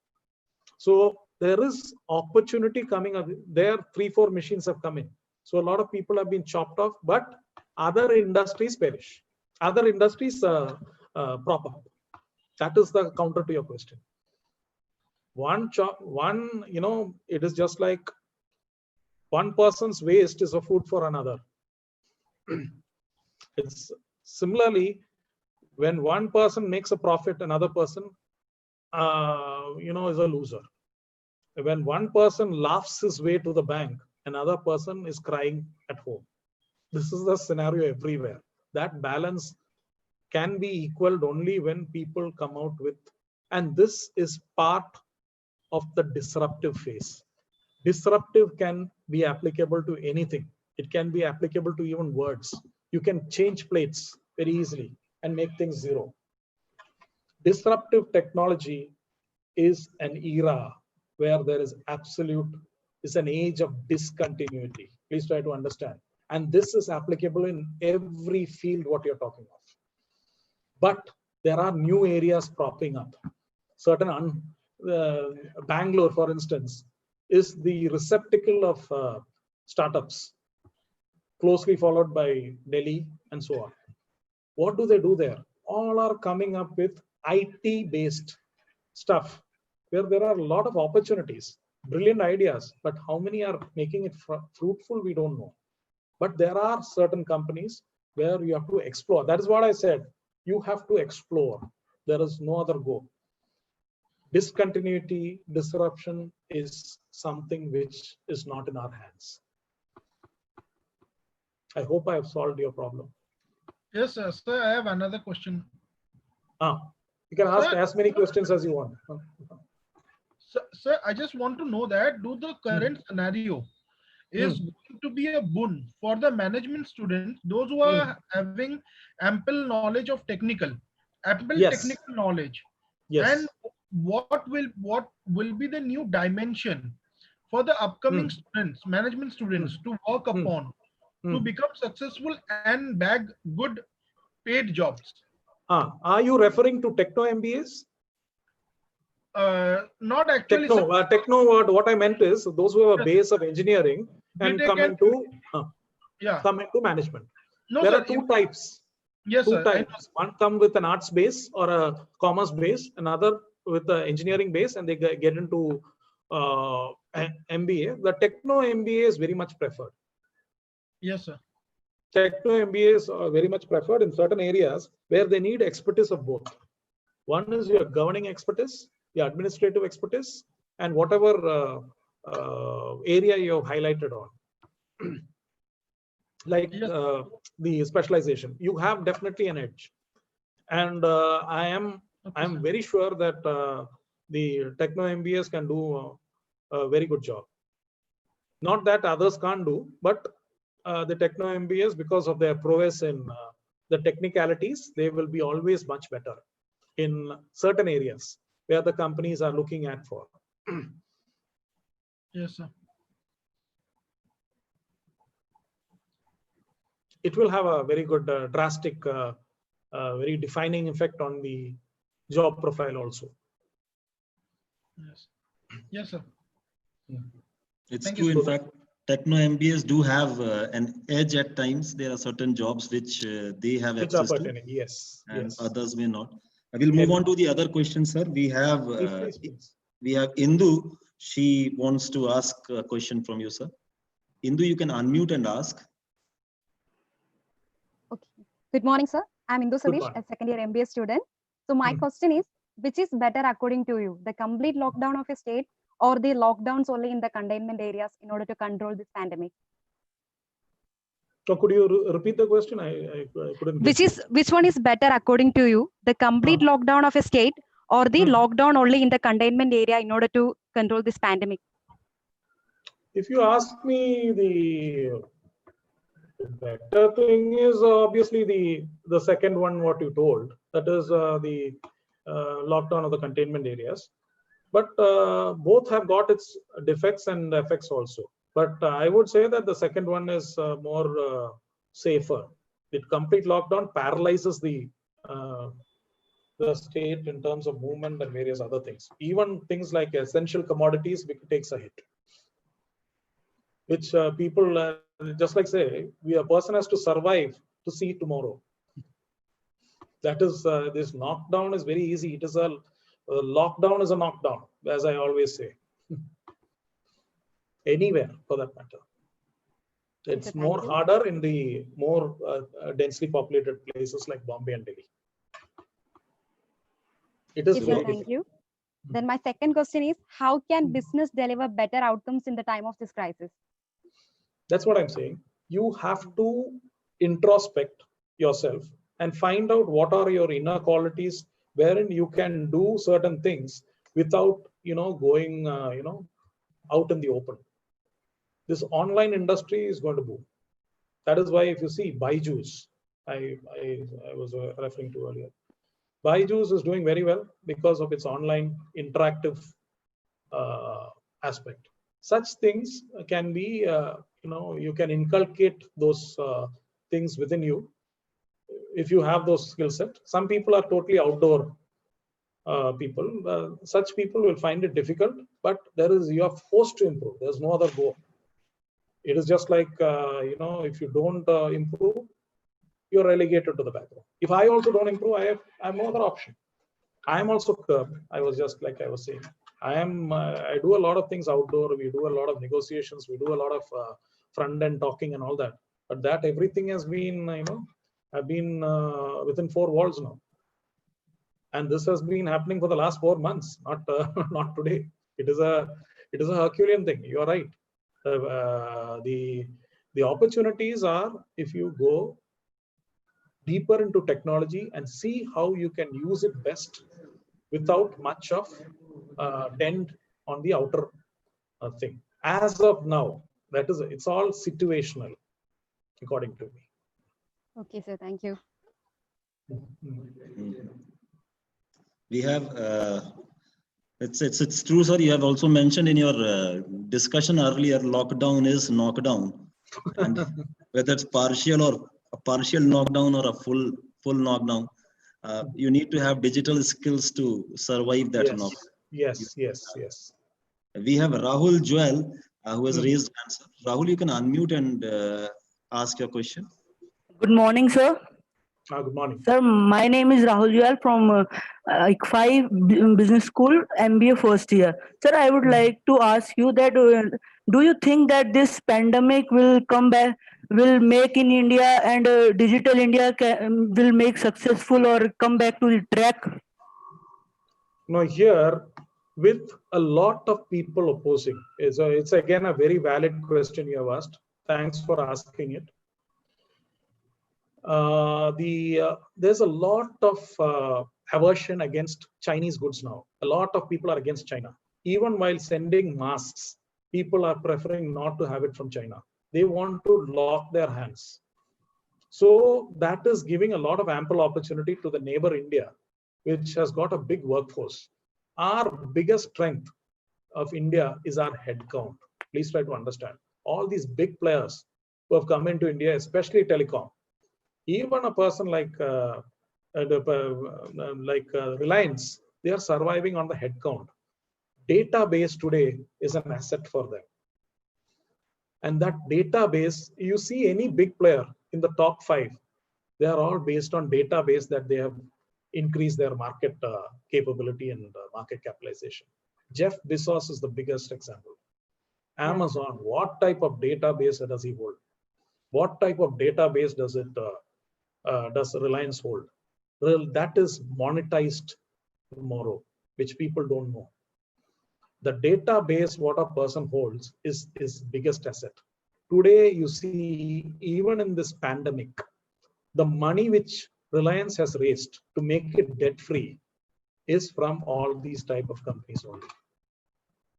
So there is opportunity coming up. There 3-4 machines have come in. So a lot of people have been chopped off, but other industries perish. Other industries prop up. That is the counter to your question. It is just like one person's waste is a food for another. It's similarly, when one person makes a profit, another person, is a loser. When one person laughs his way to the bank, another person is crying at home. This is the scenario everywhere. That balance can be equaled only when people come out with, and this is part of the disruptive phase. Disruptive can be applicable to anything. It can be applicable to even words. You can change plates very easily and make things zero. Disruptive technology is an era where there is an age of discontinuity. Please try to understand. And this is applicable in every field what you're talking of. But there are new areas propping up. Bangalore, for instance, is the receptacle of startups, closely followed by Delhi and so on. What do they do there? All are coming up with IT-based stuff, where there are a lot of opportunities, brilliant ideas, but how many are making it fruitful, we don't know. But there are certain companies where you have to explore. That is what I said. You have to explore. There is no other go. Discontinuity, disruption is something which is not in our hands. I hope I have solved your problem. Yes, sir. Sir, I have another question. You can ask as many questions as you want. Sir, I just want to know that, do the current scenario is going to be a boon for the management students, those who are having ample knowledge of technical knowledge? Yes. And what will be the new dimension for the upcoming students, management students, to work upon to become successful and bag good paid jobs? Are you referring to techno MBAs? Not actually. Techno. What I meant is those who have a base of engineering and come into management. No, there sir, are two types. Yes, two sir. types. One come with an arts base or a commerce base, another with the engineering base, and they get into MBA. The techno MBA is very much preferred. Yes, sir. Techno MBAs are very much preferred in certain areas where they need expertise of both. One is your governing expertise, your administrative expertise, and whatever area you have highlighted on. Like the specialization, you have definitely an edge. And I am very sure that the techno MBAs can do a very good job. Not that others can't do, but the techno MBAs, because of their prowess in the technicalities, they will be always much better in certain areas where the companies are looking at for. Yes, sir. It will have a very good, drastic, very defining effect on the job profile also. Yes. Yes, sir. It's Thank true. you. In fact, techno MBAs do have an edge at times. There are certain jobs which they have access to, yes, and yes. others may not. I will move on to the other question, sir. We have Indu. She wants to ask a question from you, sir. Indu, you can unmute and ask. Okay. Good morning, sir. I'm Indu Sadish, a second-year MBA student. So my question is, which is better according to you, the complete lockdown of a state or the lockdowns only in the containment areas in order to control this pandemic? So could you repeat the question? I couldn't get Which one is better according to you? The complete lockdown of a state or the lockdown only in the containment area in order to control this pandemic? If you ask me, the better thing is obviously the second one, what you told, that is the lockdown of the containment areas. But both have got its defects and effects also. But I would say that the second one is more safer. The complete lockdown paralyzes the state in terms of movement and various other things. Even things like essential commodities takes a hit, which people just like say, a person has to survive to see tomorrow. That is, this knockdown is very easy. It is a lockdown is a knockdown, as I always say. Anywhere for that matter. It's more harder in the more densely populated places like Bombay and Delhi. It is very Thank you. Then my second question is, how can business deliver better outcomes in the time of this crisis? That's what I'm saying. You have to introspect yourself and find out what are your inner qualities wherein you can do certain things without, going, out in the open. This online industry is going to boom. That is why if you see Byju's, I was referring to earlier. Byju's is doing very well because of its online interactive aspect. Such things can be, you can inculcate those things within you if you have those skill set. Some people are totally outdoor people. Such people will find it difficult, but you are forced to improve. There's no other go. It is just like, if you don't improve, you're relegated to the background. If I also don't improve, I have no other option. I am also curbed. I was just like I was saying. I do a lot of things outdoor. We do a lot of negotiations. We do a lot of front end talking and all that. But that everything has been, I've been within 4 walls now. And this has been happening for the last 4 months, not not today. It is a Herculean thing. You are right. The opportunities are if you go deeper into technology and see how you can use it best without much of dent on the outer thing. As of now, it's all situational, according to me. Okay, sir. Thank you. We have it's true, sir. You have also mentioned in your discussion earlier, lockdown is knockdown, and whether it's partial or a partial knockdown or a full knockdown, you need to have digital skills to survive that knockdown. Yes. We have Rahul Joel who has raised hand. Rahul, you can unmute and ask your question. Good morning, sir. Good morning. Sir, my name is Rahul Joel from series-XVIII Business School, MBA first year. Sir, I would like to ask you that do you think that this pandemic will come back, will make in India and digital India will make successful or come back to the track? Now here, with a lot of people opposing, it's again a very valid question you have asked. Thanks for asking it. There's a lot of aversion against Chinese goods now. A lot of people are against China. Even while sending masks, people are preferring not to have it from China. They want to lock their hands. So that is giving a lot of ample opportunity to the neighbor India, which has got a big workforce. Our biggest strength of India is our head count. Please try to understand. All these big players who have come into India, especially telecom, even a person like Reliance, they are surviving on the head count. Database today is an asset for them. And that database, you see any big player in the top 5, they are all based on database that they have increased their market capability and market capitalization. Jeff Bezos is the biggest example. Amazon, what type of database does he hold? What type of database does Reliance hold? Well, that is monetized tomorrow, which people don't know. The database what a person holds is his biggest asset. today you see, even in this pandemic, the money which Reliance has raised to make it debt-free is from all these type of companies only.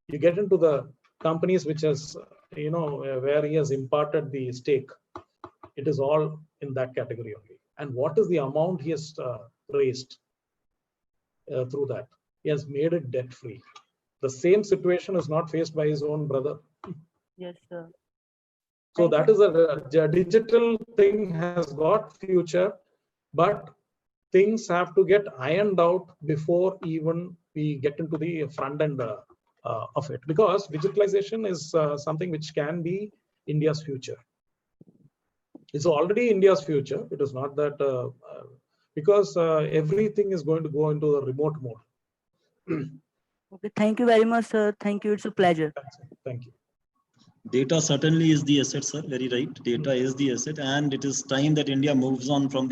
You get into the companies which has, where he has imparted the stake, it is all in that category only. And what is the amount he has raised through that? He has made it debt-free. The same situation is not faced by his own brother. Yes, sir. So that is a digital thing has got future, but things have to get ironed out before even we get into the front end of it, because digitalization is something which can be India's future. It's already India's future. It is not that because everything is going to go into the remote mode. Okay, thank you very much, sir. Thank you. It's a pleasure. Thank you. Data certainly is the asset, sir. Very right. Data is the asset, and it is time that India moves on from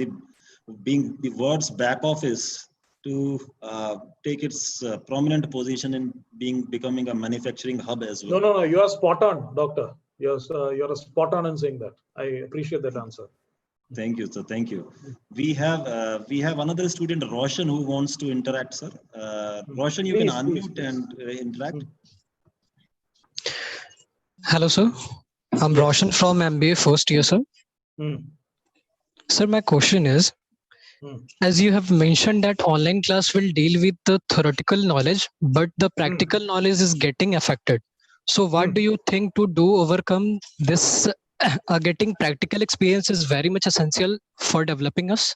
being the world's back office to take its prominent position in becoming a manufacturing hub as well. No. You are spot on, doctor. You're spot on in saying that. I appreciate that answer. Thank you, sir. Thank you. We have another student, Roshan, who wants to interact, sir. Roshan, you Please, can unmute please. and interact. Hello, sir. I'm Roshan from MBA first year, sir. Sir, my question is, as you have mentioned that online class will deal with the theoretical knowledge, but the practical knowledge is getting affected. So what do you think to do overcome this? Getting practical experience is very much essential for developing us.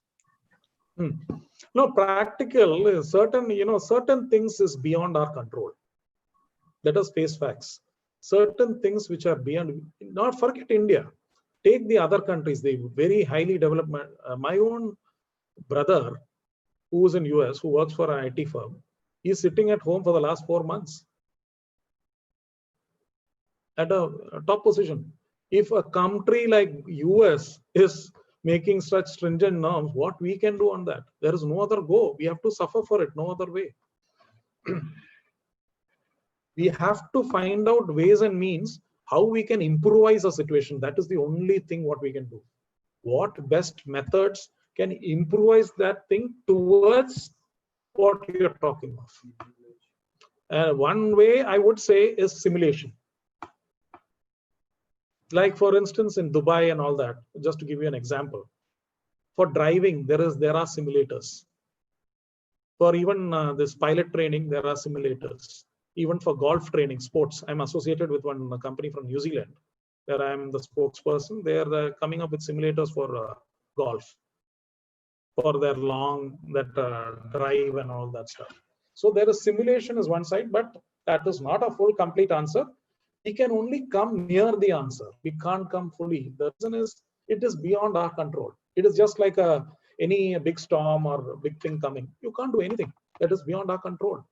No, practical is certain things is beyond our control. Let us face facts. Certain things which are beyond, not forget India. Take the other countries, they very highly developed. My own brother, who is in US, who works for an IT firm, is sitting at home for the last 4 months at a top position. If a country like US is making such stringent norms, what we can do on that? There is no other go. We have to suffer for it, no other way. We have to find out ways and means how we can improvise a situation. That is the only thing what we can do. What best methods can improvise that thing towards what you're talking of. One way I would say is simulation. Like for instance, in Dubai and all that, just to give you an example, for driving, there are simulators. For even this pilot training, there are simulators. Even for golf training, sports, I'm associated with one company from New Zealand, where I'm the spokesperson. They're coming up with simulators for golf, for their long drive and all that stuff. So there is simulation is one side, but that is not a full complete answer. We can only come near the answer. We can't come fully. The reason is it is beyond our control. It is just like any big storm or big thing coming. You can't do anything. That is beyond our control.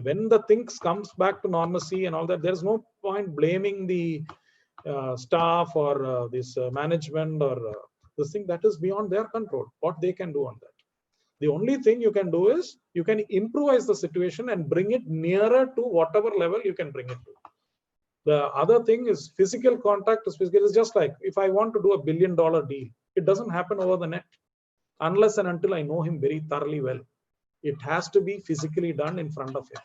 When the things comes back to normalcy and all that, there's no point blaming the staff or this management or this thing. That is beyond their control, what they can do on that. The only thing you can do is you can improvise the situation and bring it nearer to whatever level you can bring it to. The other thing is physical contact is physical. It's just like if I want to do $1 billion deal, it doesn't happen over the net unless and until I know him very thoroughly well. It has to be physically done in front of him.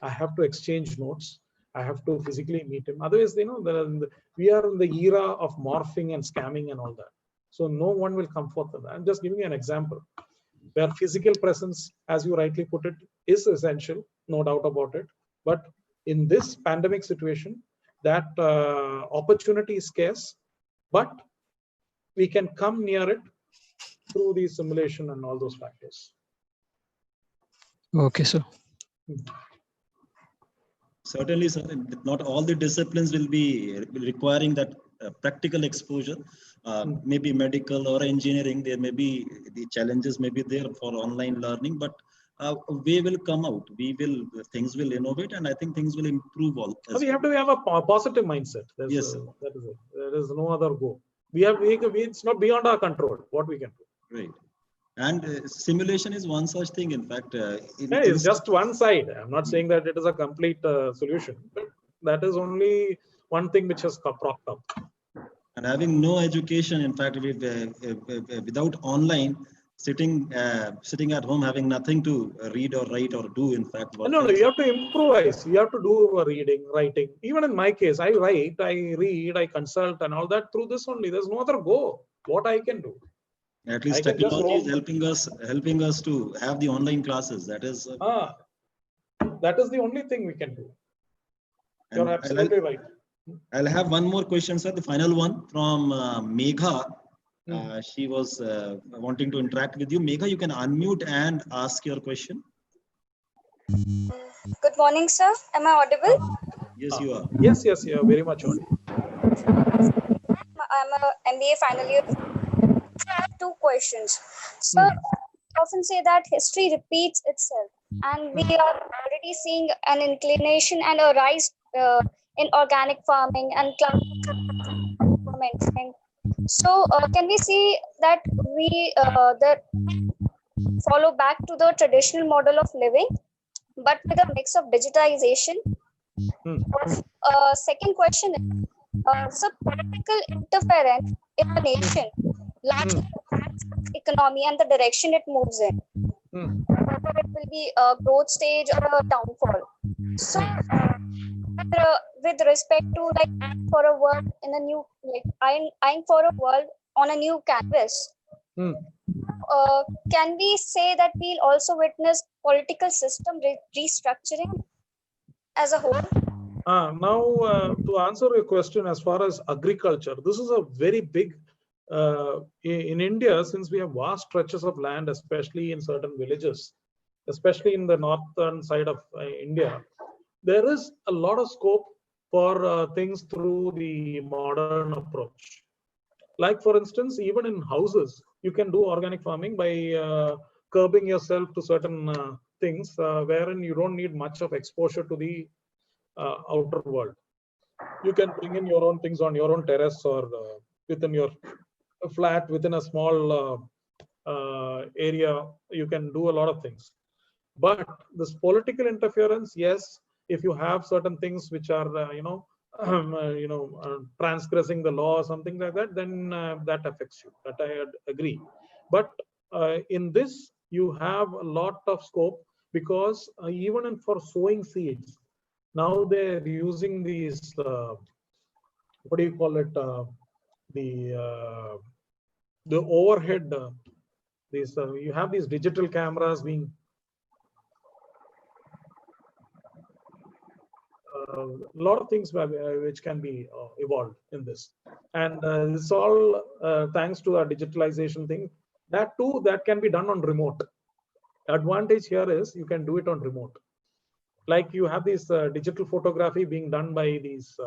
I have to exchange notes. I have to physically meet him. Otherwise, we are in the era of morphing and scamming and all that. So no one will come forth with that. I'm just giving you an example where physical presence, as you rightly put it, is essential, no doubt about it. But in this pandemic situation, that opportunity is scarce, but we can come near it through the simulation and all those factors. Okay, sir. Certainly, sir. Not all the disciplines will be requiring that practical exposure. Maybe medical or engineering, there may be the challenges may be there for online learning, but we will come out. Things will innovate, and I think things will improve. We have to have a positive mindset. Yes, sir. That is it. There is no other go. It's not beyond our control what we can do. Right. And simulation is one such thing. In fact, it's just one side. I'm not saying that it is a complete solution, but that is only one thing which has propped up. And having no education, in fact, without online, sitting at home, having nothing to read or write or do, in fact. No, you have to improvise. You have to do reading, writing. Even in my case, I write, I read, I consult and all that through this only. There's no other go. What I can do. At least technology is helping us to have the online classes. That is the only thing we can do. You're absolutely right. I'll have one more question, sir. The final one from Megha. She was wanting to interact with you. Megha, you can unmute and ask your question. Good morning, sir. Am I audible? Yes, you are. Yes, you are very much audible. I'm a MBA final year. I have two questions. Sir, I often say that history repeats itself, and we are already seeing an inclination and a rise in organic farming and cloud mentioning. So, can we see that we follow back to the traditional model of living, but with a mix of digitization? Second question is, so political interference in a nation largely impacts its economy and the direction it moves in, whether it will be a growth stage or a downfall. So, with respect to like eyeing for a world in a new, like eyeing for a world on a new canvas, can we say that we'll also witness political system restructuring as a whole? Now, to answer your question, as far as agriculture, this is a very big, in India, since we have vast stretches of land, especially in certain villages, especially in the northern side of India, there is a lot of scope for things through the modern approach. Like, for instance, even in houses, you can do organic farming by curbing yourself to certain things wherein you don't need much of exposure to the outer world. You can bring in your own things on your own terrace or within your flat, within a small area. You can do a lot of things. But this political interference, yes, if you have certain things which are transgressing the law or something like that, then that affects you. That I agree. But in this, you have a lot of scope, because even for sowing seeds, now they're using these, what do you call it? The overhead, you have these digital cameras being, a lot of things which can be evolved in this. And it's all thanks to our digitalization thing. That too, that can be done on remote. Advantage here is you can do it on remote. Like you have this digital photography being done by these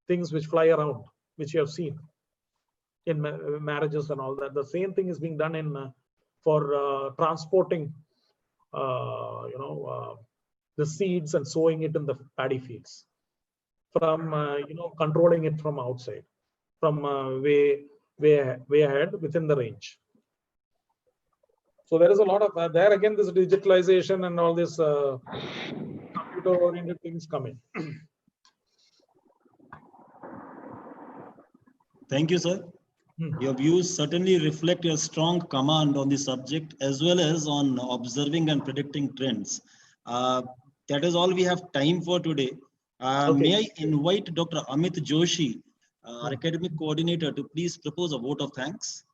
things which fly around, which you have seen in marriages and all that. The same thing is being done in for transporting, the seeds and sowing it in the paddy fields, from controlling it from outside, from way ahead within the range. So there is a lot of there again, this digitalization and all this computer-oriented things coming. Thank you, sir. Your views certainly reflect your strong command on the subject, as well as on observing and predicting trends. That is all we have time for today. Okay. May I invite Dr. Amit Joshi, our academic coordinator, to please propose a vote of thanks.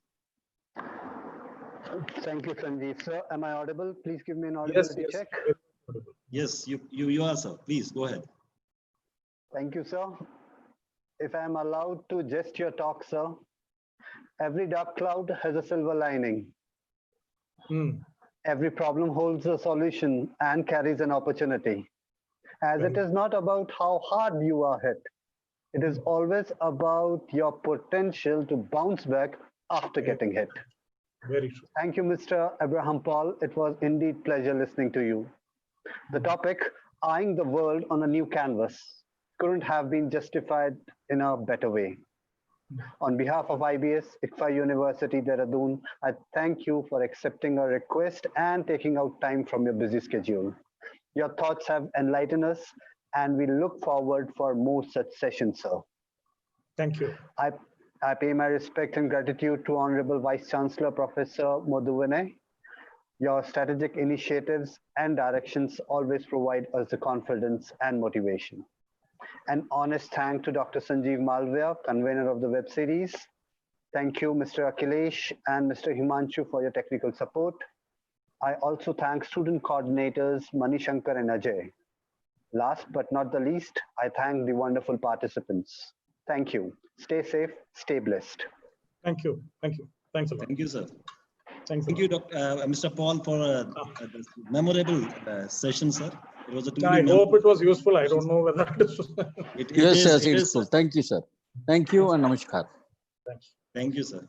Thank you, Sanjeev. Sir, am I audible? Please give me an audibility check. Yes, you are, sir. Please go ahead. Thank you, sir. If I am allowed to gist your talk, sir, every dark cloud has a silver lining. Every problem holds a solution and carries an opportunity. As it is not about how hard you are hit, it is always about your potential to bounce back after getting hit. Very true. Thank you, Mr. Abraham Paul. It was indeed pleasure listening to you. The topic, eyeing the world on a new canvas, couldn't have been justified in a better way. On behalf of IBS, ICFI University, Dehradun, I thank you for accepting our request and taking out time from your busy schedule. Your thoughts have enlightened us and we look forward for more such sessions, sir. Thank you. I pay my respect and gratitude to Honorable Vice Chancellor Professor Madhu Vinay. Your strategic initiatives and directions always provide us the confidence and motivation. An honest thank to Dr. Sanjeev Malviya, convener of the web series. Thank you, Mr. Akhilesh and Mr. Himanshu, for your technical support. I also thank student coordinators Manishankar and Ajay. Last but not the least, I thank the wonderful participants. Thank you. Stay safe, stay blessed. Thank you. Thank you. Thanks a lot. Thank you, sir. Thanks. Thank you, Mr. Paul, for this memorable session, sir. It was a I hope it was useful. I don't know whether it is. Yes, useful. Thank you, sir. Thank you and namaskar. Thanks. Thank you, sir.